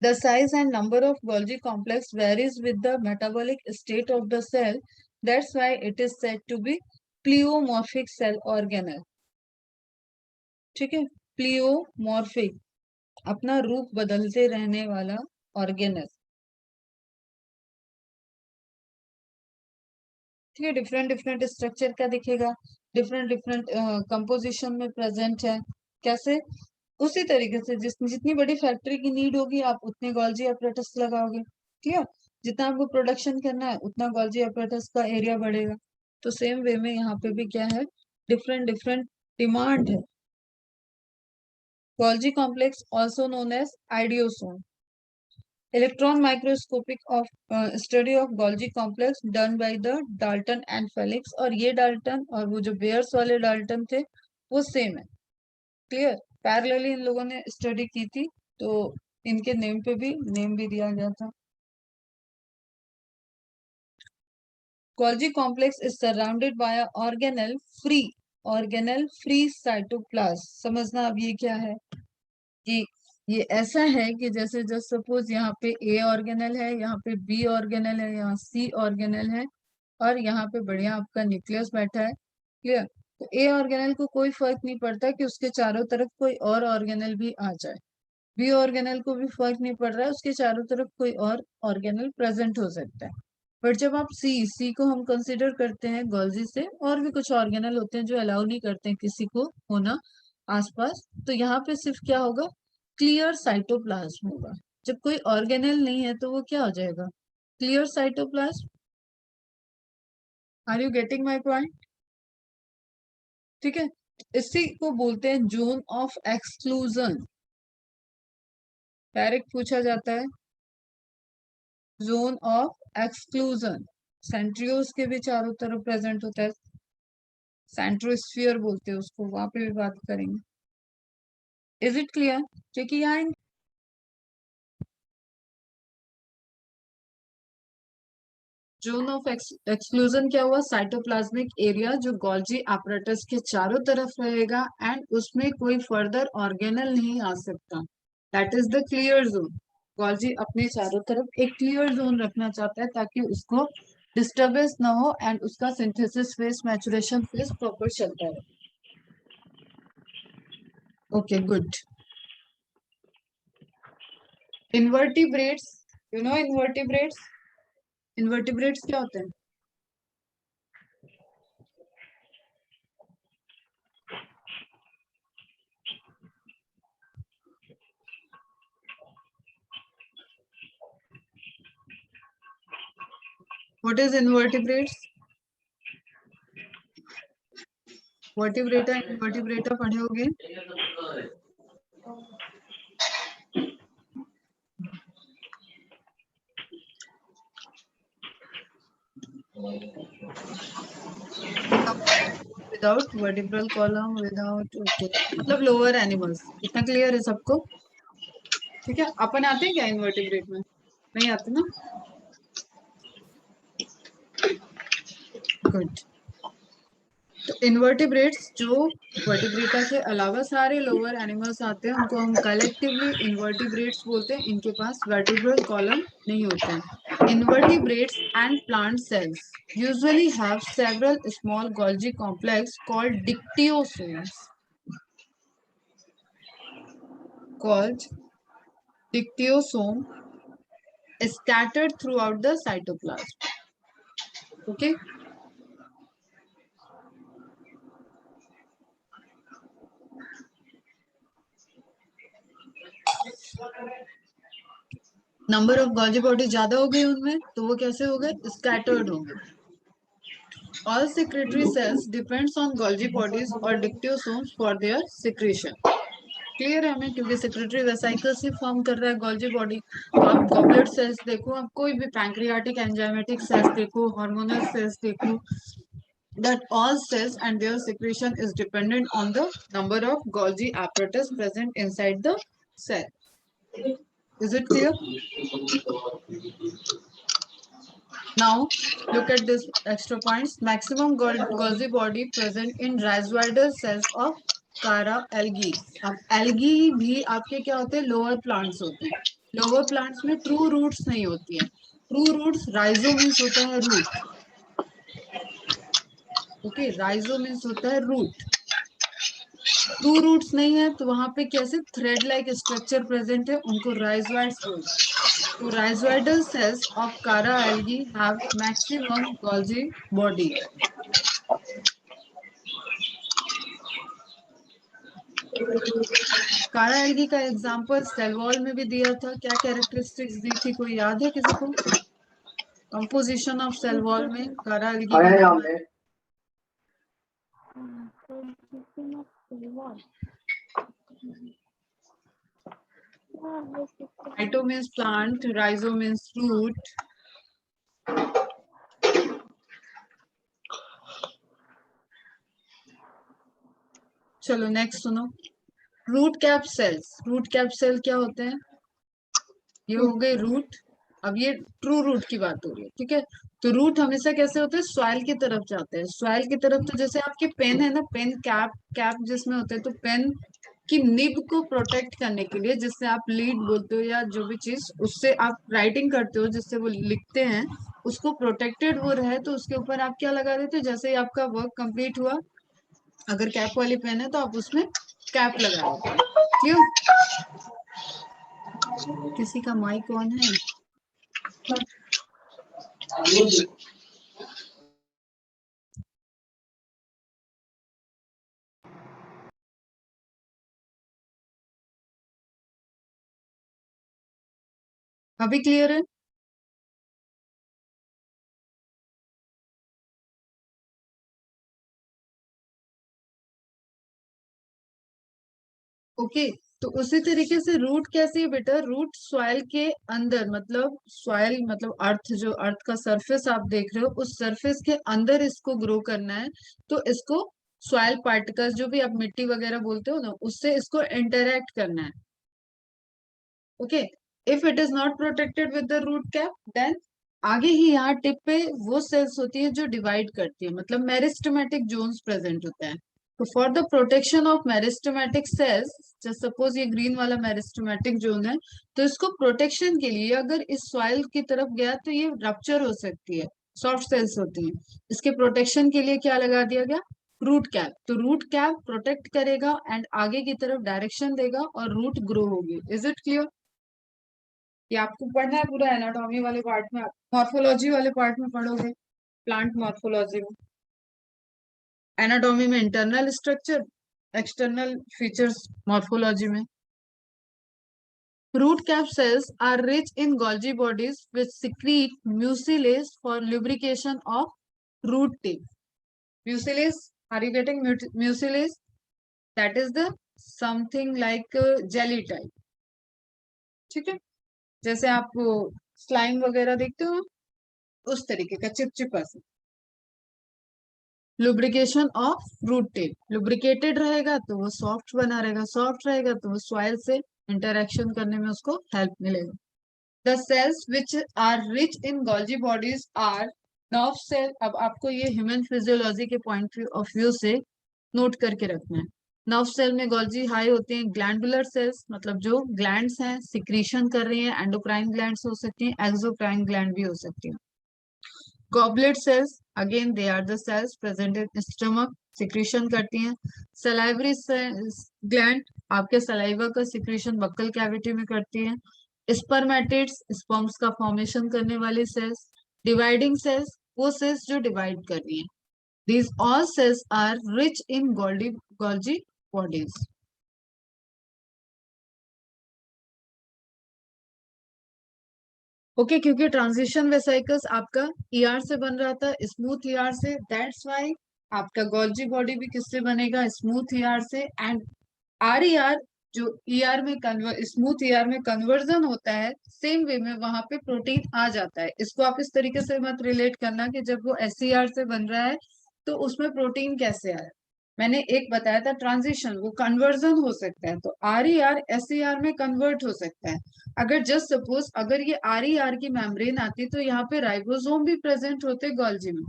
The size and number of Golgi complex varies with the metabolic state of the cell. That's why it is said to be pleomorphic cell organelle. ठीक है, pleomorphic, अपना रूप बदलते रहने वाला ऑर्गेनल। ठीक है, डिफरेंट डिफरेंट स्ट्रक्चर का दिखेगा, डिफरेंट डिफरेंट कंपोजिशन में प्रेजेंट है। कैसे, उसी तरीके से जितनी बड़ी फैक्ट्री की नीड होगी आप उतने गोल्जी apparatus लगाओगे। ठीक है, जितना आपको प्रोडक्शन करना है उतना गोल्जी apparatus का एरिया बढ़ेगा। तो सेम वे में यहाँ पे भी क्या है, डिफरेंट डिफरेंट डिमांड है। Golgi complex also known as idiosome. Electron microscopic of study of Golgi complex done by the Dalton and Felix, और ये डाल्टन और वो जो बेयर्स वाले डाल्टन थे वो सेम है। क्लियर, पैरेलली इन लोगों ने स्टडी की थी, तो इनके नेम पे भी नेम भी दिया गया था। Golgi complex is surrounded by a organelle free cytoplasm। समझना अब ये क्या है कि ये ऐसा है कि जैसे जस्ट सपोज यहाँ पे ए ऑर्गेनल है, यहाँ पे बी ऑर्गेनल है, यहाँ सी ऑर्गेनल है, और यहाँ पे बढ़िया आपका न्यूक्लियस बैठा है। क्लियर, तो ए ऑर्गेनल को कोई फर्क नहीं पड़ता कि उसके चारों तरफ कोई और ऑर्गेनल भी आ जाए, बी ऑर्गेनल को भी फर्क नहीं पड़ रहा है उसके चारों तरफ कोई और ऑर्गेनल प्रेजेंट हो सकता है, बट जब आप सी को हम कंसिडर करते हैं गोल्जी से, और भी कुछ ऑर्गेनल होते हैं जो अलाउ नहीं करते हैं किसी को होना आसपास, तो यहाँ पे सिर्फ क्या होगा, क्लियर साइटोप्लाज्म होगा। जब कोई ऑर्गेनल नहीं है तो वो क्या हो जाएगा, clear cytoplasm. Are you getting my point? ठीक है, इसी को बोलते हैं जोन ऑफ एक्सक्लूजन। डायरेक्ट पूछा जाता है जोन ऑफ एक्सक्लूजन। सेंट्रियोज के भी चारों तरफ प्रेजेंट होता है, सेंट्रोस्फीयर बोलते हैं उसको, वहां पे भी बात करेंगे। Is it clear? क्योंकि यहाँ जोन ऑफ एक्सक्लूजन क्या हुआ, साइटोप्लाज्मिक एरिया जो गोल्जी apparatus के चारों तरफ रहेगा एंड उसमें कोई फर्दर ऑर्गेनल नहीं आ सकता, that is the clear zone. Golgi अपने चारों तरफ एक क्लियर जोन रखना चाहता है ताकि उसको डिस्टर्बेंस ना हो एंड उसका synthesis phase, maturation phase proper चलता है। Okay good. Invertebrates, you know invertebrates, invertebrates क्या होते हैं? What is invertebrates? वर्टिब्रेटा, इन्वर्टिब्रेटा पढ़े होगे। Without vertebral column, without, okay, मतलब लोअर एनिमल्स। इतना क्लियर है सबको? ठीक है, अपन आते हैं क्या इन्वर्टिब्रेट में? नहीं आते ना? गुड। तो इन्वर्टिब्रेट्स जो वर्टिब्रेटा के अलावा सारे लोअर एनिमल्स आते हैं उनको हम कलेक्टिवली इन्वर्टिब्रेट्स बोलते हैं। इनके पास वर्टिब्रल कॉलम नहीं होते हैं। Invertebrates and plant cells usually have several small Golgi complex called dictyosomes, called dictyosome, scattered throughout the cytoplasm. Okay. Number of Golgi body ज्यादा हो गई उनमें, तो वो कैसे हो गए, स्कैटर्ड हो गए। All secretory cells depends on Golgi bodies or dictyosomes for their secretion. Clear है हमें, क्योंकि सेक्रेटरी वेसाइकल्स ही फॉर्म कर रहा है गोल्जी बॉडी। तो आप गॉबलेट सेल्स देखो, आप कोई भी पैंक्रियाटिक एंजाइमेटिक सेल्स देखो, हार्मोनल सेल्स देखो, that all cells and their secretion is dependent on the number of Golgi apparatus present inside the cell. Is it clear? Now look at this extra points. Maximum Golgi body present in rhizoidal cells of Cara algae. अब algae भी आपके क्या होते हैं, lower plants होते हैं। Lower plants में true roots नहीं होती है। ट्रू रूट्स, राइजो मीन्स होता है रूट। ओके, राइजो मीन्स होता है रूट। ट्रू रूट्स नहीं है तो वहां पे कैसे थ्रेड लाइक स्ट्रक्चर प्रेजेंट है, उनको राइजोइड्स बोलते हैं। तो राइजोइडल सेल्स ऑफ कारा algae have maximum Golgi body. कारा एल्गी का एग्जांपल सेल वॉल में भी दिया था, क्या कैरेक्टरिस्टिक्स दी थी, कोई याद है किसी को? कंपोजिशन ऑफ सेल वॉल में कारा एल्गी का Phyto means plant, rhizo means root. चलो नेक्स्ट सुनो, root cap cells. Root cap cell क्या होते हैं? ये हो गए रूट। अब ये ट्रू रूट की बात हो रही है, ठीक है। तो रूट हमेशा कैसे होते हैं, सॉइल की तरफ जाते हैं। सॉइल की तरफ, तो जैसे आपके पेन है ना, पेन कैप, कैप जिसमें होते हैं, तो पेन की निब को प्रोटेक्ट करने के लिए, जिससे आप लीड बोलते हो या जो भी चीज उससे आप राइटिंग करते हो, जिससे वो लिखते हैं, उसको प्रोटेक्टेड वो रहे तो उसके ऊपर आप क्या लगा देते हो, जैसे ही आपका वर्क कंप्लीट हुआ, अगर कैप वाली पेन है तो आप उसमें कैप लगा देते हैं। क्यों? किसी का माइक ऑन है? अभी क्लियर है? ओके, तो उसी तरीके से रूट कैसे है बेटा? रूट सॉइल के अंदर, मतलब सॉइल मतलब अर्थ, जो अर्थ का सरफेस आप देख रहे हो, उस सरफेस के अंदर इसको ग्रो करना है। तो इसको सॉइल पार्टिकल्स, जो भी आप मिट्टी वगैरह बोलते हो ना, उससे इसको इंटरेक्ट करना है। Okay, if it is not protected with the root cap, then आगे ही यहाँ टिप पे वो सेल्स होती है जो डिवाइड करती है, मतलब मेरिस्टेमेटिक जोन्स प्रेजेंट होता है। तो for the protection of meristematic cells, just suppose ये ग्रीन वाला मेरिस्टेमेटिक जोन है, तो इसको प्रोटेक्शन के लिए अगर इस सॉइल की तरफ गया तो ये रप्चर हो सकती है, सॉफ्ट सेल्स होती हैं। इसके प्रोटेक्शन के लिए क्या लगा दिया गया? Root cap. तो रूट कैप प्रोटेक्ट करेगा एंड आगे की तरफ डायरेक्शन देगा और रूट ग्रो होगी। Is it clear? ये आपको पढ़ना है पूरा एनाटॉमी वाले पार्ट में, मॉर्फोलॉजी वाले पार्ट में पढ़ोगे, प्लांट मॉर्फोलॉजी में। एनाटॉमी में internal structure, external features morphology में। Root cap cells are rich in Golgi bodies which secrete mucilage for lubrication of root tip. Mucilage, are you getting mucilage? That is the something like jelly type. ठीक है, जैसे आप slime वगैरह देखते हो उस तरीके का चिपचिपा सा। Lubrication of root tip, lubricated रहेगा तो वो सॉफ्ट बना रहेगा, सॉफ्ट रहेगा तो वो सॉइल से इंटरेक्शन करने में उसको हेल्प मिलेगा। The cells which are rich in Golgi bodies are nerve cell। अब आपको ये ह्यूमन फिजियोलॉजी के पॉइंट ऑफ व्यू से नोट करके रखना है। नर्व सेल में गोल्जी हाई होते हैं। ग्लैंडुलर सेल्स मतलब जो ग्लैंड्स हैं, सिक्रीशन कर रही हैं, एंडोक्राइन ग्लैंड्स हो सकती हैं, एक्सोक्राइन ग्लैंड भी हो सकती हैं। Goblet cells, again they are the cells present in stomach, secretion करती हैं। सलाइवरी ग्लैंड आपके सलाइवा का सिक्रीशन बक्कल कैविटी में करती हैं। स्पर्मेटिड्स, स्पर्म्स का फॉर्मेशन करने वाली सेल्स। डिवाइडिंग सेल्स, वो सेल्स जो डिवाइड कर रही हैं। These all cells are rich in Golgi bodies. Okay, क्योंकि ट्रांजिशन वेसिकल्स आपका ईआर से बन रहा था, स्मूथ ईआर से, दैट्स वाई आपका गोल्जी बॉडी भी किससे बनेगा? स्मूथ ईआर से। एंड आर ई आर जो ईआर में स्मूथ ईआर में कन्वर्जन होता है, सेम वे में वहां पे प्रोटीन आ जाता है। इसको आप इस तरीके से मत रिलेट करना कि जब वो एस से बन रहा है तो उसमें प्रोटीन कैसे आया। मैंने एक बताया था ट्रांजिशन, वो कन्वर्जन हो सकता है, तो R E R S E R में कन्वर्ट हो सकता है। अगर जस्ट सपोज अगर ये आर ई आर की मेम्ब्रेन आती तो यहाँ पे राइबोसोम भी प्रेजेंट होते गोल्जी में,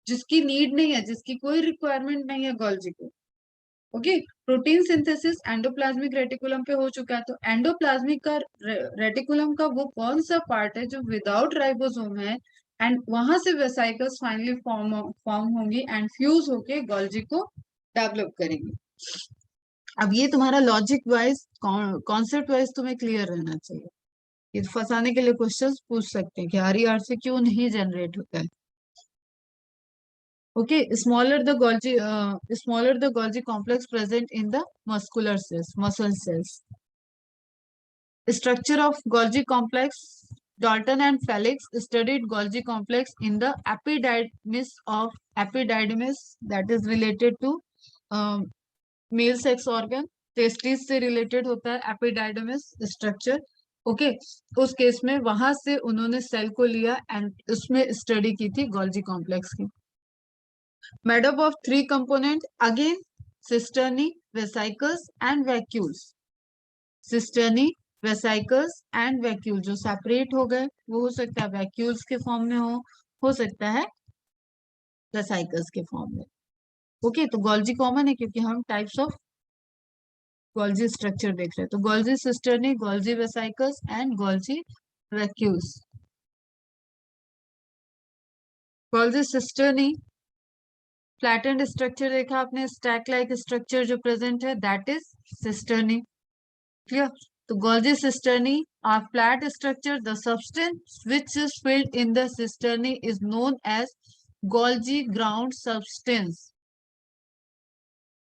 जिसकी नीड नहीं है, जिसकी कोई रिक्वायरमेंट नहीं है गोल्जी को। Okay, protein synthesis endoplasmic reticulum पे हो चुका है। तो एंडोप्लाज्मिक का रेटिकुलम का वो कौन सा पार्ट है जो विदाउट राइबोसोम है, एंड वहां से वेसाइकल्स फाइनली फॉर्म होंगी एंड फ्यूज होके गोल्जी को डेवलप करेंगे। अब ये तुम्हारा लॉजिक वाइज, कॉन्सेप्ट वाइज तुम्हें क्लियर रहना चाहिए। ये फंसाने के लिए क्वेश्चंस पूछ सकते हैं कि आर से क्यों नहीं जनरेट होता है। Okay, smaller the Golgi complex present in the muscular cells, muscle cells. Structure of Golgi complex. Dalton and Felix studied Golgi complex in the epididymis, that is related to male sex organ, testis से related होता है epididymis structure. Okay, उस case में वहां से उन्होंने cell को लिया एंड उसमें स्टडी की थी गोल्जी कॉम्प्लेक्स की। Made up of 3 component, again cisternae, vesicles and vacuoles. Cisternae, vesicles and vacuole जो सेपरेट हो गए, वो हो सकता है वैक्यूल्स के फॉर्म में हो सकता है वेसाइकल्स के फॉर्म में। ओके, तो गोल्जी कॉमन है क्योंकि हम टाइप्स ऑफ गोल्जी स्ट्रक्चर देख रहे हैं। तो Golgi cisternae, Golgi vesicles and Golgi vacuoles. Golgi cisternae flattened structure देखा आपने, स्टैक लाइक स्ट्रक्चर जो प्रेजेंट है, दैट इज सिस्टर्नी। क्लियर? तो Golgi cisternae are flat structure. The substance which is filled in the cisternae is known as Golgi ground substance,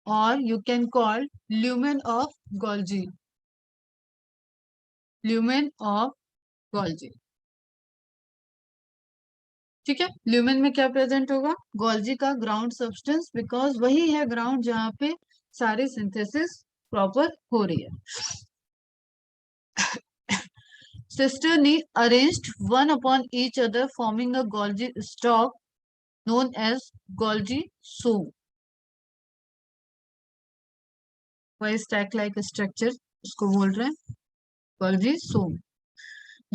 or you can call lumen of Golgi. Lumen of Golgi. ठीक है, lumen में क्या present होगा? Golgi का ground substance, because वही है ground जहां पे सारी सिंथेसिस प्रॉपर हो रही है. Cisternae arranged one upon each other forming a Golgi stalk known as Golgi soam. वही स्टैक लाइक स्ट्रक्चर उसको बोल रहे हैं Golgi soam.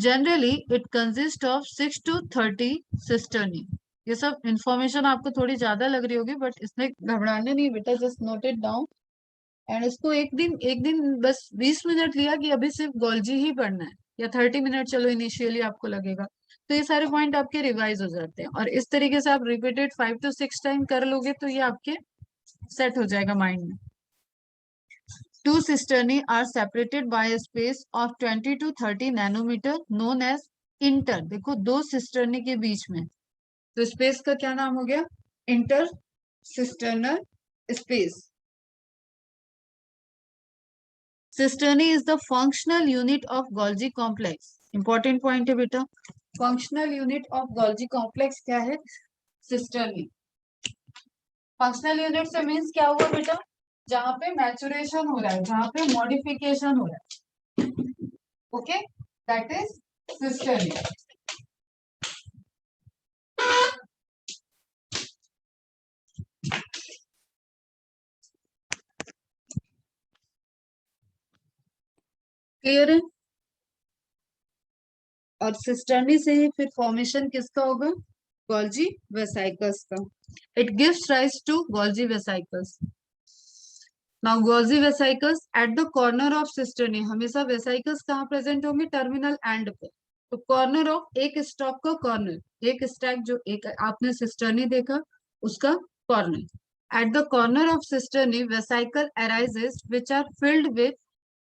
Generally it consists of 6 to 30 cisternae. ये सब इंफॉर्मेशन आपको थोड़ी ज्यादा लग रही होगी, बट इसमें घबराने नहीं बेटा, just note it down. And इसको एक दिन बस 20 मिनट लिया कि अभी सिर्फ गोल्जी ही पढ़ना है, या 30 मिनट चलो इनिशियली आपको लगेगा, तो ये सारे पॉइंट आपके रिवाइज हो जाते हैं. और इस तरीके से आप रिपीटेड 5 to 6 टाइम कर लोगे तो ये आपके सेट हो जाएगा माइंड में. Two cisternae are separated by a space of 20 to 30 nanometer known as inter. देखो दो सिस्टर्नी के बीच में, तो स्पेस का क्या नाम हो गया? Inter cisternal space. Cisternae is the functional unit of Golgi complex. Important point है बेटा, functional unit of Golgi complex क्या है? सिस्टर्नी. फंक्शनल यूनिट से मीन्स क्या हुआ बेटा? जहां पे मैचुरेशन हो रहा है, जहां पे मॉडिफिकेशन हो रहा है. Okay, that is cisternae. Clear है? और सिस्टर्नी से ही फिर फॉर्मेशन किसका होगा? गोल्जी वेसाइकल्स का. It gives rise to Golgi vesicles. Now Golgi vesicles at the corner of cisternae. हमेशा वेसाइकल्स कहाँ प्रेजेंट होंगे? टर्मिनल एंड पे. तो कॉर्नर ऑफ एक स्टॉक का कॉर्नर, एक स्टैक जो एक आपने सिस्टर्नी देखा उसका corner. At the corner of cisternae vesicle arises which are filled with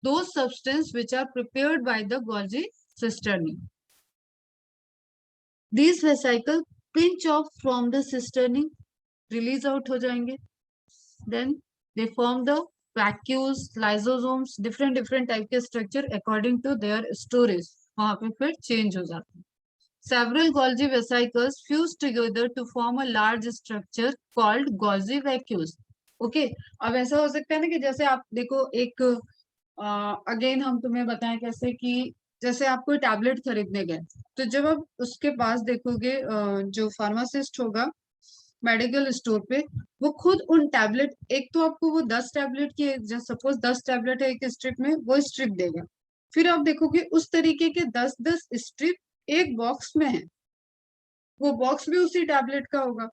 those substances which are prepared by the Golgi cisternae. These vesicles pinch off from the cisternae, release out हो जाएंगे. Then they form the vacuoles, lysosomes, different type के structure according to their storage. वहाँ पे फिर change हो जाते हैं. Several Golgi vesicles fuse together to form a large structure called Golgi vacuoles. Okay, अब ऐसा हो सकता है ना कि जैसे आप देखो एक अगेन हम तुम्हें बताएं कैसे कि जैसे आप कोई टैबलेट खरीदने गए, तो जब आप उसके पास देखोगे जो फार्मासिस्ट होगा मेडिकल स्टोर पे, वो खुद उन टैबलेट, एक तो आपको वो 10 टैबलेट की, सपोज 10 टैबलेट है एक स्ट्रिप में, वो स्ट्रिप देगा. फिर आप देखोगे उस तरीके के 10 स्ट्रिप एक बॉक्स में है, वो बॉक्स भी उसी टैबलेट का होगा.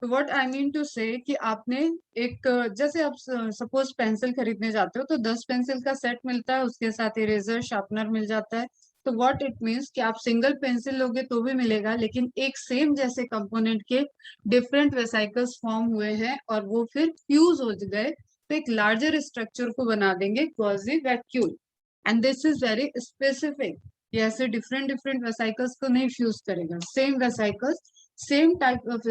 तो व्हाट आई मीन टू से कि आपने एक, जैसे आप सपोज पेंसिल खरीदने जाते हो तो 10 पेंसिल का सेट मिलता है, उसके साथ इरेजर शार्पनर मिल जाता है. तो व्हाट इट मीन्स कि आप सिंगल पेंसिल लोगे तो भी मिलेगा, लेकिन एक सेम जैसे कंपोनेंट के डिफरेंट वेसाइकल्स फॉर्म हुए हैं और वो फिर फ्यूज हो गए तो एक लार्जर स्ट्रक्चर को बना देंगे Golgi vacuole. And this is very specific. ये ऐसे डिफरेंट वेसाइकल्स को नहीं फ्यूज करेगा, same vesicles, same type of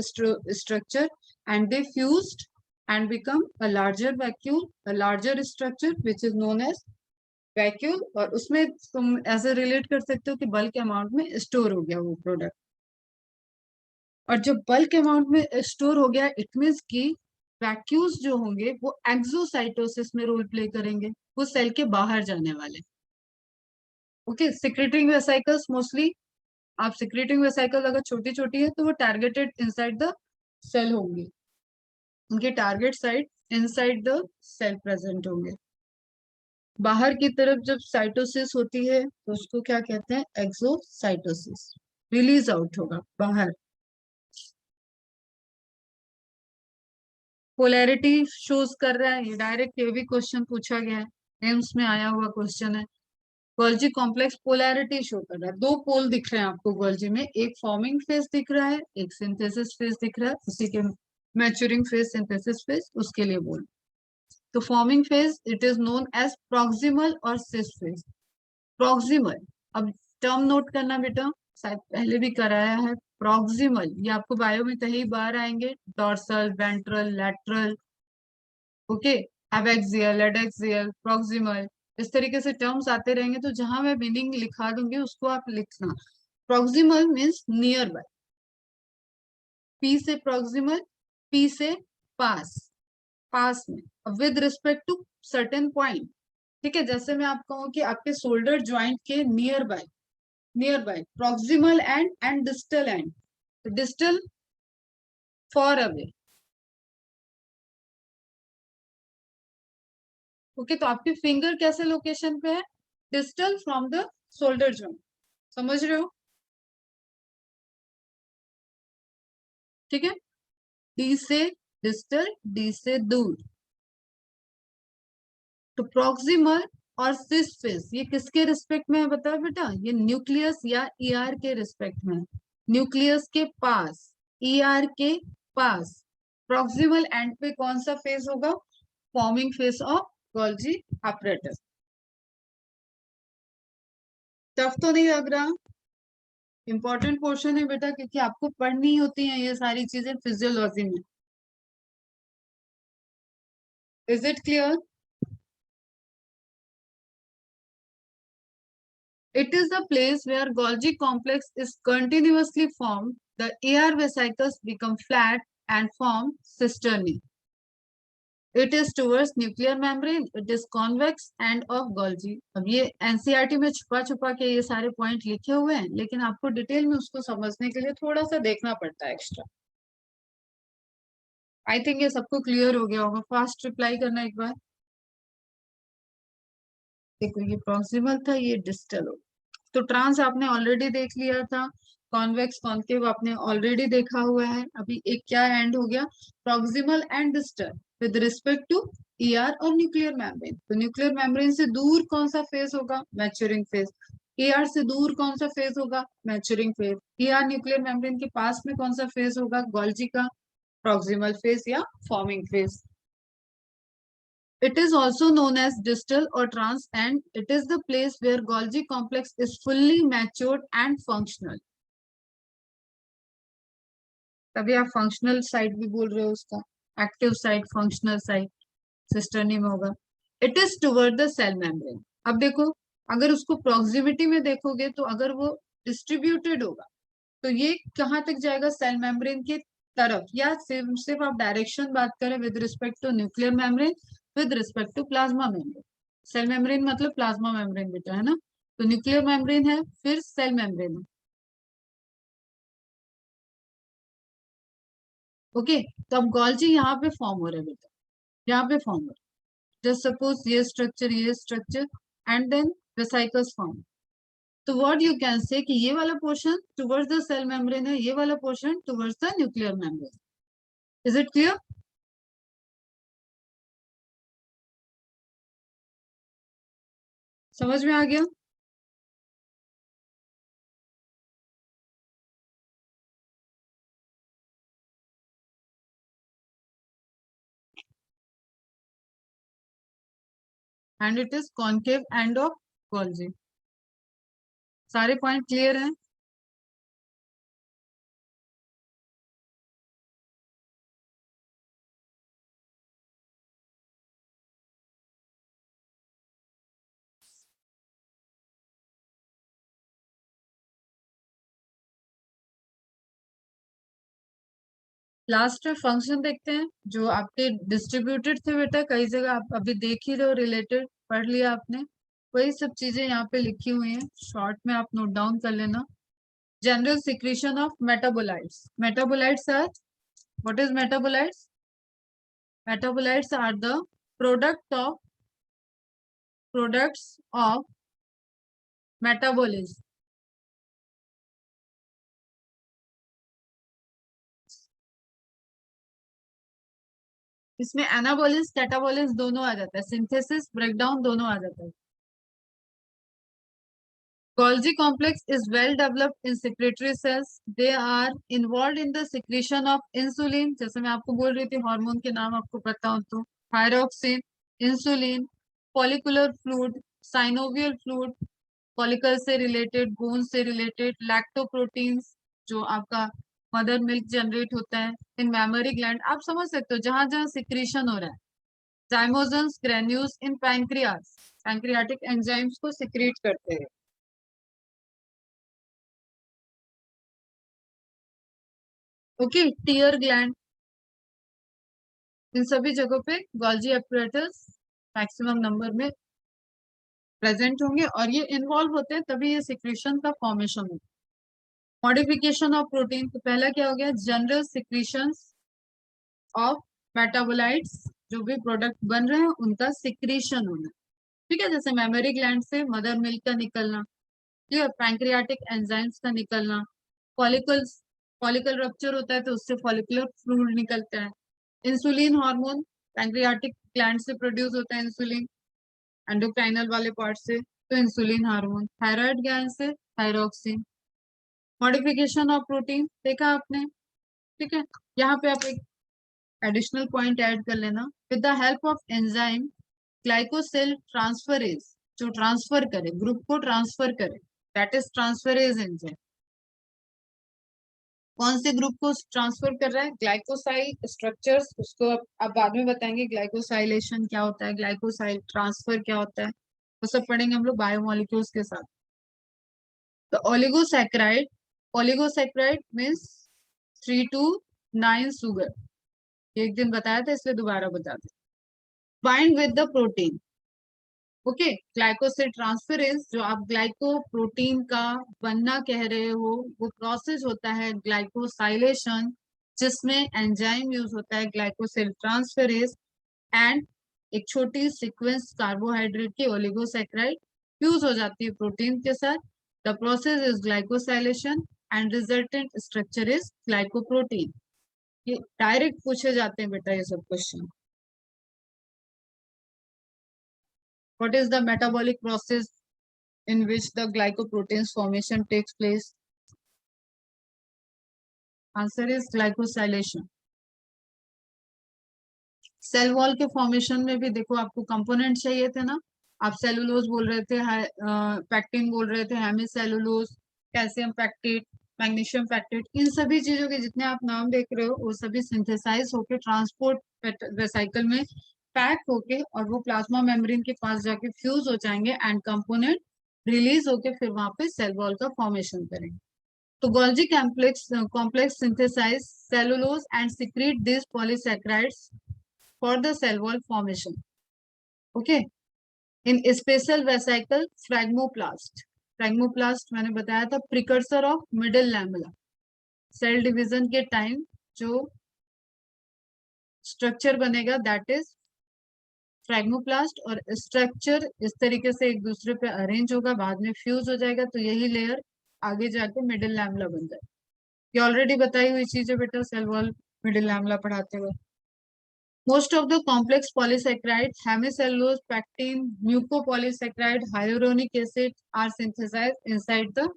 structure, and they fused and become a larger vacuole, a larger structure which is known as vacuole. और उसमें तुम ऐसे relate कर सकते हो कि बल्क अमाउंट में स्टोर हो गया वो प्रोडक्ट. और जब बल्क अमाउंट में स्टोर हो गया इट मीन्स कि वैक्यूल्स जो होंगे वो एक्सोसाइटोसिस में रोल प्ले करेंगे, वो सेल के बाहर जाने वाले. ओके, सिक्रेटिंग वेसाइकल्स मोस्टली, आप सिक्रेटिंग वेसाइकल अगर छोटी छोटी है तो वो टारगेटेड इनसाइड द सेल होंगी, उनके target side inside the cell present होंगे. बाहर की तरफ जब साइटोसिस होती है तो उसको क्या कहते हैं? एक्सोसाइटोसिस. रिलीज आउट होगा बाहर. पोलैरिटी शोज कर रहा है, ये डायरेक्ट ये भी क्वेश्चन पूछा गया है, एम्स में आया हुआ क्वेश्चन है. गोल्जी कॉम्प्लेक्स पोलैरिटी शो कर रहा है, दो पोल दिख रहे हैं आपको गोल्जी में, एक फॉर्मिंग फेज दिख रहा है, एक सिंथेसिस फेज दिख रहा है, उसी के मैच्योरिंग फेज, सिंथेसिस फेज, उसके लिए बोल. तो forming phase it is known as proximal और सिस फेज। प्रॉक्सिमल, अब टर्म नोट करना बेटा, शायद पहले भी कराया है। प्रॉक्सिमल ये आपको बायो में कई बार आएंगे, dorsal, ventral, lateral, okay, abaxial, adaxial, proximal, इस तरीके से टर्म्स आते रहेंगे। तो जहां मैं मीनिंग लिखा दूंगी उसको आप लिखना। Proximal means near by, P से प्रॉक्सिमल, पी से पास, पास में, with respect to certain point. ठीक है, जैसे मैं आपको कहूँ कि आपके शोल्डर ज्वाइंट के near by, near by, proximal and distal end, distal far away. Okay, तो आपके फिंगर कैसे लोकेशन पे है? Distal from the shoulder joint, समझ रहे हो? ठीक है, डी से डिस्टल, डी से दूर। तो प्रॉक्सिमल और सिस फेस ये किसके रिस्पेक्ट में है बताओ बेटा? ये न्यूक्लियस या ईआर के रिस्पेक्ट में है। न्यूक्लियस के पास, ईआर के पास। प्रॉक्सिमल एंड पे कौन सा फेस होगा? Forming face of Golgi apparatus। Tough तो नहीं लग रहा? इंपॉर्टेंट पोर्शन है बेटा, क्योंकि आपको पढ़नी होती है ये सारी चीजें फिजियोलॉजी में। Is it clear? It is the place where Golgi complex is continuously formed. The air vesicles become flat and form cisternae. It is towards nuclear membrane. It is convex and of Golgi. अब ये NCERT में छुपा छुपा के ये सारे point लिखे हुए हैं, लेकिन आपको डिटेल में उसको समझने के लिए थोड़ा सा देखना पड़ता है एक्स्ट्रा। आई थिंक ये सबको क्लियर हो गया होगा। फास्ट रिप्लाई करना एक बार। देखो ये प्रॉक्सिमल था, ये डिस्टल हो। तो ट्रांस आपने ऑलरेडी देख लिया था, कॉन्वेक्स कॉन्केव आपने ऑलरेडी देखा हुआ है। अभी एक क्या एंड हो गया? Proximal and distal with respect to ER और न्यूक्लियर मेम्ब्रेन। तो न्यूक्लियर मेम्ब्रेन से दूर कौन सा फेज होगा? Maturing phase. ईआर से दूर कौन सा फेज होगा? Maturing phase. ER nuclear membrane के पास में कौन सा फेज होगा? गोल्जी का प्रॉक्सिमल फेज या forming phase. It is also known as distal or trans, and it is the place where Golgi complex is fully matured and functional. तभी आप functional site भी बोल रहे हो उसका, active site, functional site cisternae में होगा। It is toward the cell membrane. अब देखो, अगर उसको प्रोक्सिमिटी में देखोगे तो अगर वो डिस्ट्रीब्यूटेड होगा तो ये कहाँ तक जाएगा? सेल मेम्ब्रेन के तरफ। या सिर्फ आप डायरेक्शन बात करें with respect to nuclear membrane, with respect to plasma membrane. Cell membrane मतलब प्लाज्मा मेम्ब्रेन बेटा, है ना? तो न्यूक्लियर मेम्ब्रेन है, फिर सेल मेम्ब्रेन है। ओके, तो अब गोल्जी यहाँ पे फॉर्म हो रहा है बेटा, यहाँ पे फॉर्म हो रहा है। जस्ट सपोज ये structure and then vesicles form. तो व्हाट यू कैन से कि ये वाला portion towards the cell membrane है, ये वाला portion towards the nuclear membrane. Is it clear? समझ में आ गया? And it is concave end of Golgi. सारे पॉइंट क्लियर हैं? लास्ट में फंक्शन देखते हैं जो आपके डिस्ट्रीब्यूटेड थे बेटा, कई जगह आप अभी देख ही रहे हो, रिलेटेड पढ़ लिया आपने। वही सब चीजें यहाँ पे लिखी हुई हैं, शॉर्ट में आप नोट डाउन कर लेना। General secretion of metabolites. Metabolites are, what is metabolites? Metabolites are the product of products of metabolism. इसमें एनाबोलिस कैटाबोलिस दोनों आ जाता है, सिंथेसिस ब्रेकडाउन दोनों आ जाता है। Golgi complex is well developed in secretory cells. They are involved in the secretion of insulin, जैसे मैं आपको बोल रही थी हार्मोन के नाम आपको पता हो तो, thyroxine, insulin, follicular fluid, synovial fluid, follicle से रिलेटेड, बोन से रिलेटेड, लैक्टोप्रोटीन्स जो आपका मदर मिल्क जनरेट होता है, इन मेमोरी ग्लैंड, आप समझ सकते हो जहां जहां सिक्रीशन हो रहा है। जाइमोजेंस ग्रेन्यूल्स इन पैंक्रियास, पैंक्रियाटिक एंजाइम्स को सिक्रीट करते हैं। ओके, टीयर ग्लैंड, इन सभी जगहों पे गोल्जी एपरेटस मैक्सिमम नंबर में प्रेजेंट होंगे और ये इन्वॉल्व होते हैं, तभी ये सिक्रीशन का फॉर्मेशन होता है। मॉडिफिकेशन ऑफ प्रोटीन, तो पहला क्या हो गया, जनरल सिक्रीशन ऑफ मेटाबोलाइट्स, जो भी प्रोडक्ट बन रहे हैं उनका सिक्रीशन होना। ठीक है, जैसे मेमोरी ग्लैंड से मदर मिल्क का निकलना, ठीक है, पैंक्रियाटिक एंजाइम्स का निकलना, फॉलिकल्स, फॉलिकल रप्चर होता है तो उससे फॉलिकुलर फ्लूइड निकलता है। इंसुलिन हार्मोन पैंक्रियाटिक ग्लैंड से प्रोड्यूस होता है, इंसुलिन एंडोक्राइनल वाले पार्ट से, तो इंसुलिन हार्मोन, थायराइड ग्लैंड से थायरोक्सिन। मॉडिफिकेशन ऑफ प्रोटीन देखा आपने, ठीक है। यहाँ पे आप एक एडिशनल पॉइंट ऐड कर लेना, with the help of enzyme glycosyl transferase, जो ट्रांसफर करे, ग्रुप को ट्रांसफर करे, दैट इज ट्रांसफरेज एंजाइम। कौन से ग्रुप को ट्रांसफर कर रहा है, ग्लाइकोसाइल स्ट्रक्चर्स, उसको अब बाद में बताएंगे ग्लाइकोसाइलेशन क्या होता है, ग्लाइकोसाइल ट्रांसफर क्या होता है, वो सब पढ़ेंगे हम लोग बायोमोलिक्यूल्स के साथ। तो oligosaccharide, oligosaccharide means 3 to 9 sugar, एक दिन बताया था इसलिए दोबारा बता दे। Bind with the protein, okay, glycosyl transferase, जो आप ग्लाइको प्रोटीन का बनना कह रहे हो, वो प्रोसेस होता है ग्लाइकोसाइलेशन, जिसमें एंजाइम यूज होता है ग्लाइकोसिल ट्रांसफरेज, एंड एक छोटी सीक्वेंस कार्बोहाइड्रेट की ओलिगोसैक्राइड फ्यूज हो जाती है प्रोटीन के साथ। The process is glycosylation and resultant structure is glycoprotein. ये डायरेक्ट पूछे जाते हैं बेटा ये सब question. What is the metabolic process in which the glycoproteins formation takes place? Answer is glycosylation. Cell wall के फॉर्मेशन में भी देखो, आपको कंपोनेंट चाहिए थे ना, आप सेलुलोज बोल रहे थे, पैक्टिन बोल रहे थे, hemicellulose, calcium pectate, magnesium pectate, इन सभी चीजों के जितने आप नाम देख रहे हो वो सभी सिंथेसाइज होके ट्रांसपोर्ट वेसाइकल में पैक होके और वो प्लाज्मा मेम्ब्रेन के पास जाके फ्यूज हो जाएंगे एंड कंपोनेंट रिलीज होके फिर वहां पे सेल वॉल का फॉर्मेशन करेंगे। तो Golgi complex synthesize cellulose and secrete these polysaccharides for the cell wall formation. Okay, in special vesicle phragmoplast, phragmoplast मैंने बताया था precursor of middle lamella, cell division के टाइम जो स्ट्रक्चर बनेगा दैट इज फ्रैग्मोप्लास्ट, और structure इस तरीके से एक दूसरे पे अरेंज होगा, बाद में फ्यूज हो जाएगा, तो यही लेयर आगे जाके मिडिल लैमेला बन जाएगा। ये ऑलरेडी बताई हुई चीज है बेटा, सेल वॉल मिडिल लैमेला पढ़ाते हुए। Most of the complex polysaccharides, hemicellulose, pectin, mucopolysaccharide, hyaluronic acid are synthesized inside the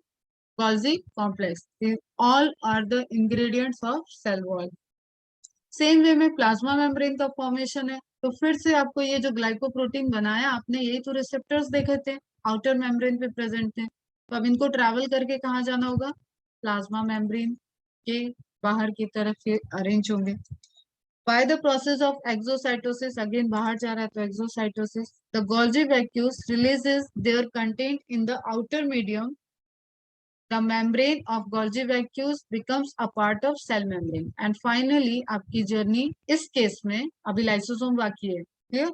Golgi complex. These all are the ingredients of cell wall. Same way में plasma membrane का formation है, तो फिर से आपको ये जो ग्लाइकोप्रोटीन बनाया आपने, यही तो रिसेप्टर्स देखे थे, आउटर मेम्ब्रेन पे प्रेजेंट थे, तो अब इनको ट्रैवल करके कहाँ जाना होगा, प्लाज्मा मेम्ब्रेन के बाहर की तरफ ये अरेंज होंगे। By the process of exocytosis, again बाहर जा रहा है तो exocytosis, the Golgi vacuole releases their content in the outer medium. The membrane of Golgi vacuole becomes a part of cell membrane. And finally, आपकी journey इस case में, अभी lysosome बाकी है, clear?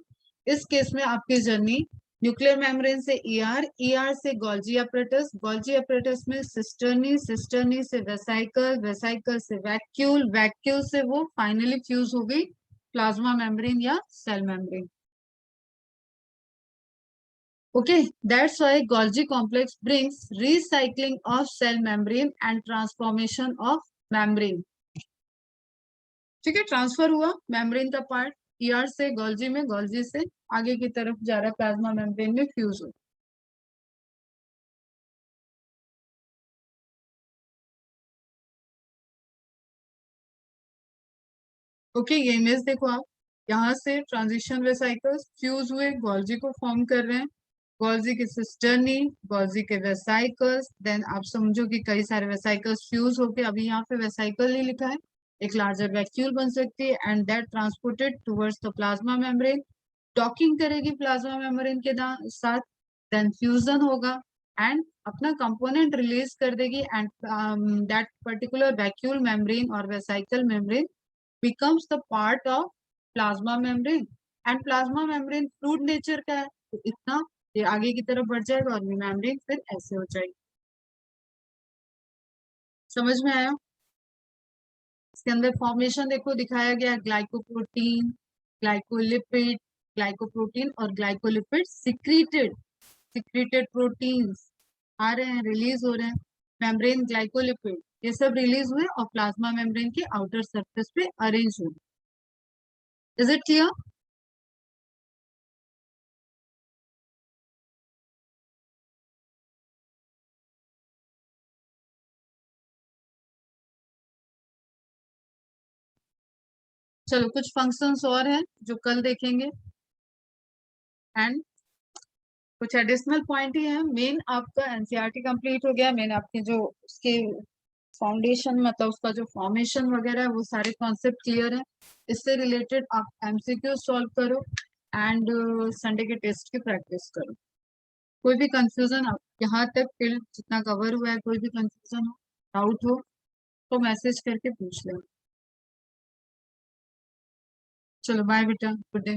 इस केस में आपकी जर्नी न्यूक्लियर मेम्ब्रेन से ईआर, ईआर से गोल्जी अपरेटस, गोल्जी अपरेटस में सिस्टर्नी, सिस्टर्नी से वेसाइकल, वेसाइकल से वैक्यूल, वैक्यूल से वो फाइनली फ्यूज हो गई प्लाज्मा मेम्ब्रेन या cell membrane. Okay, that's why Golgi complex brings recycling of cell membrane and transformation of membrane. ठीक है, ट्रांसफर हुआ मेम्ब्रेन का पार्ट ईआर से गोल्जी में, गोल्जी से आगे की तरफ जा रहा है प्लाज्मा मेम्ब्रेन में फ्यूज हो। ओके, ये इमेज देखो आप, यहाँ से ट्रांजिशन वेसाइकल्स फ्यूज हुए, गोल्जी को फॉर्म कर रहे हैं, गोल्जी के सिस्टर्नी, गोल्जी के वेसाइकल्स, देन आप समझो कि कई सारे वेसाइकल्स फ्यूज होके, अभी यहाँ पे वेसाइकल नहीं लिखा है, एक लार्जर वैक्यूल बन सकती है and that transported towards the plasma membrane, docking करेगी प्लाज्मा मेम्ब्रेन के साथ, देन फ्यूजन होगा एंड अपना कंपोनेंट रिलीज कर देगी and that particular vacuole membrane और vesicle membrane becomes the part of plasma membrane and plasma membrane fluid nature का है, तो इतना ये आगे की तरफ बढ़ जाएगा और मेम्ब्रेन फिर ऐसे हो जाएगी। समझ में आया? इसके अंदर फॉर्मेशन देखो दिखाया गया, ग्लाइकोप्रोटीन, ग्लाइकोलिपिड, ग्लाइकोप्रोटीन और ग्लाइकोलिपिड सिक्रीटेड, सिक्रीटेड प्रोटीन्स आ रहे हैं, रिलीज हो रहे हैं, मेम्ब्रेन ग्लाइकोलिपिड ये सब रिलीज हुए और प्लाज्मा मेम्ब्रेन के आउटर सरफेस पे अरेंज हुए। Is it clear? चलो कुछ फंक्शंस और हैं जो कल देखेंगे एंड कुछ एडिशनल पॉइंट ही है। मेन आपका एनसीईआरटी कंप्लीट हो गया, मैंने आपके जो उसके फाउंडेशन मतलब उसका जो फॉर्मेशन वगैरह है वो सारे कॉन्सेप्ट क्लियर है। इससे रिलेटेड आप एमसीक्यू सॉल्व करो एंड संडे के टेस्ट की प्रैक्टिस करो। कोई भी कंफ्यूजन आप यहाँ तक फील्ड जितना कवर हुआ है, कोई भी कंफ्यूजन हो, डाउट हो तो मैसेज करके पूछ लें। चलो बाय बेटा, गुड डे।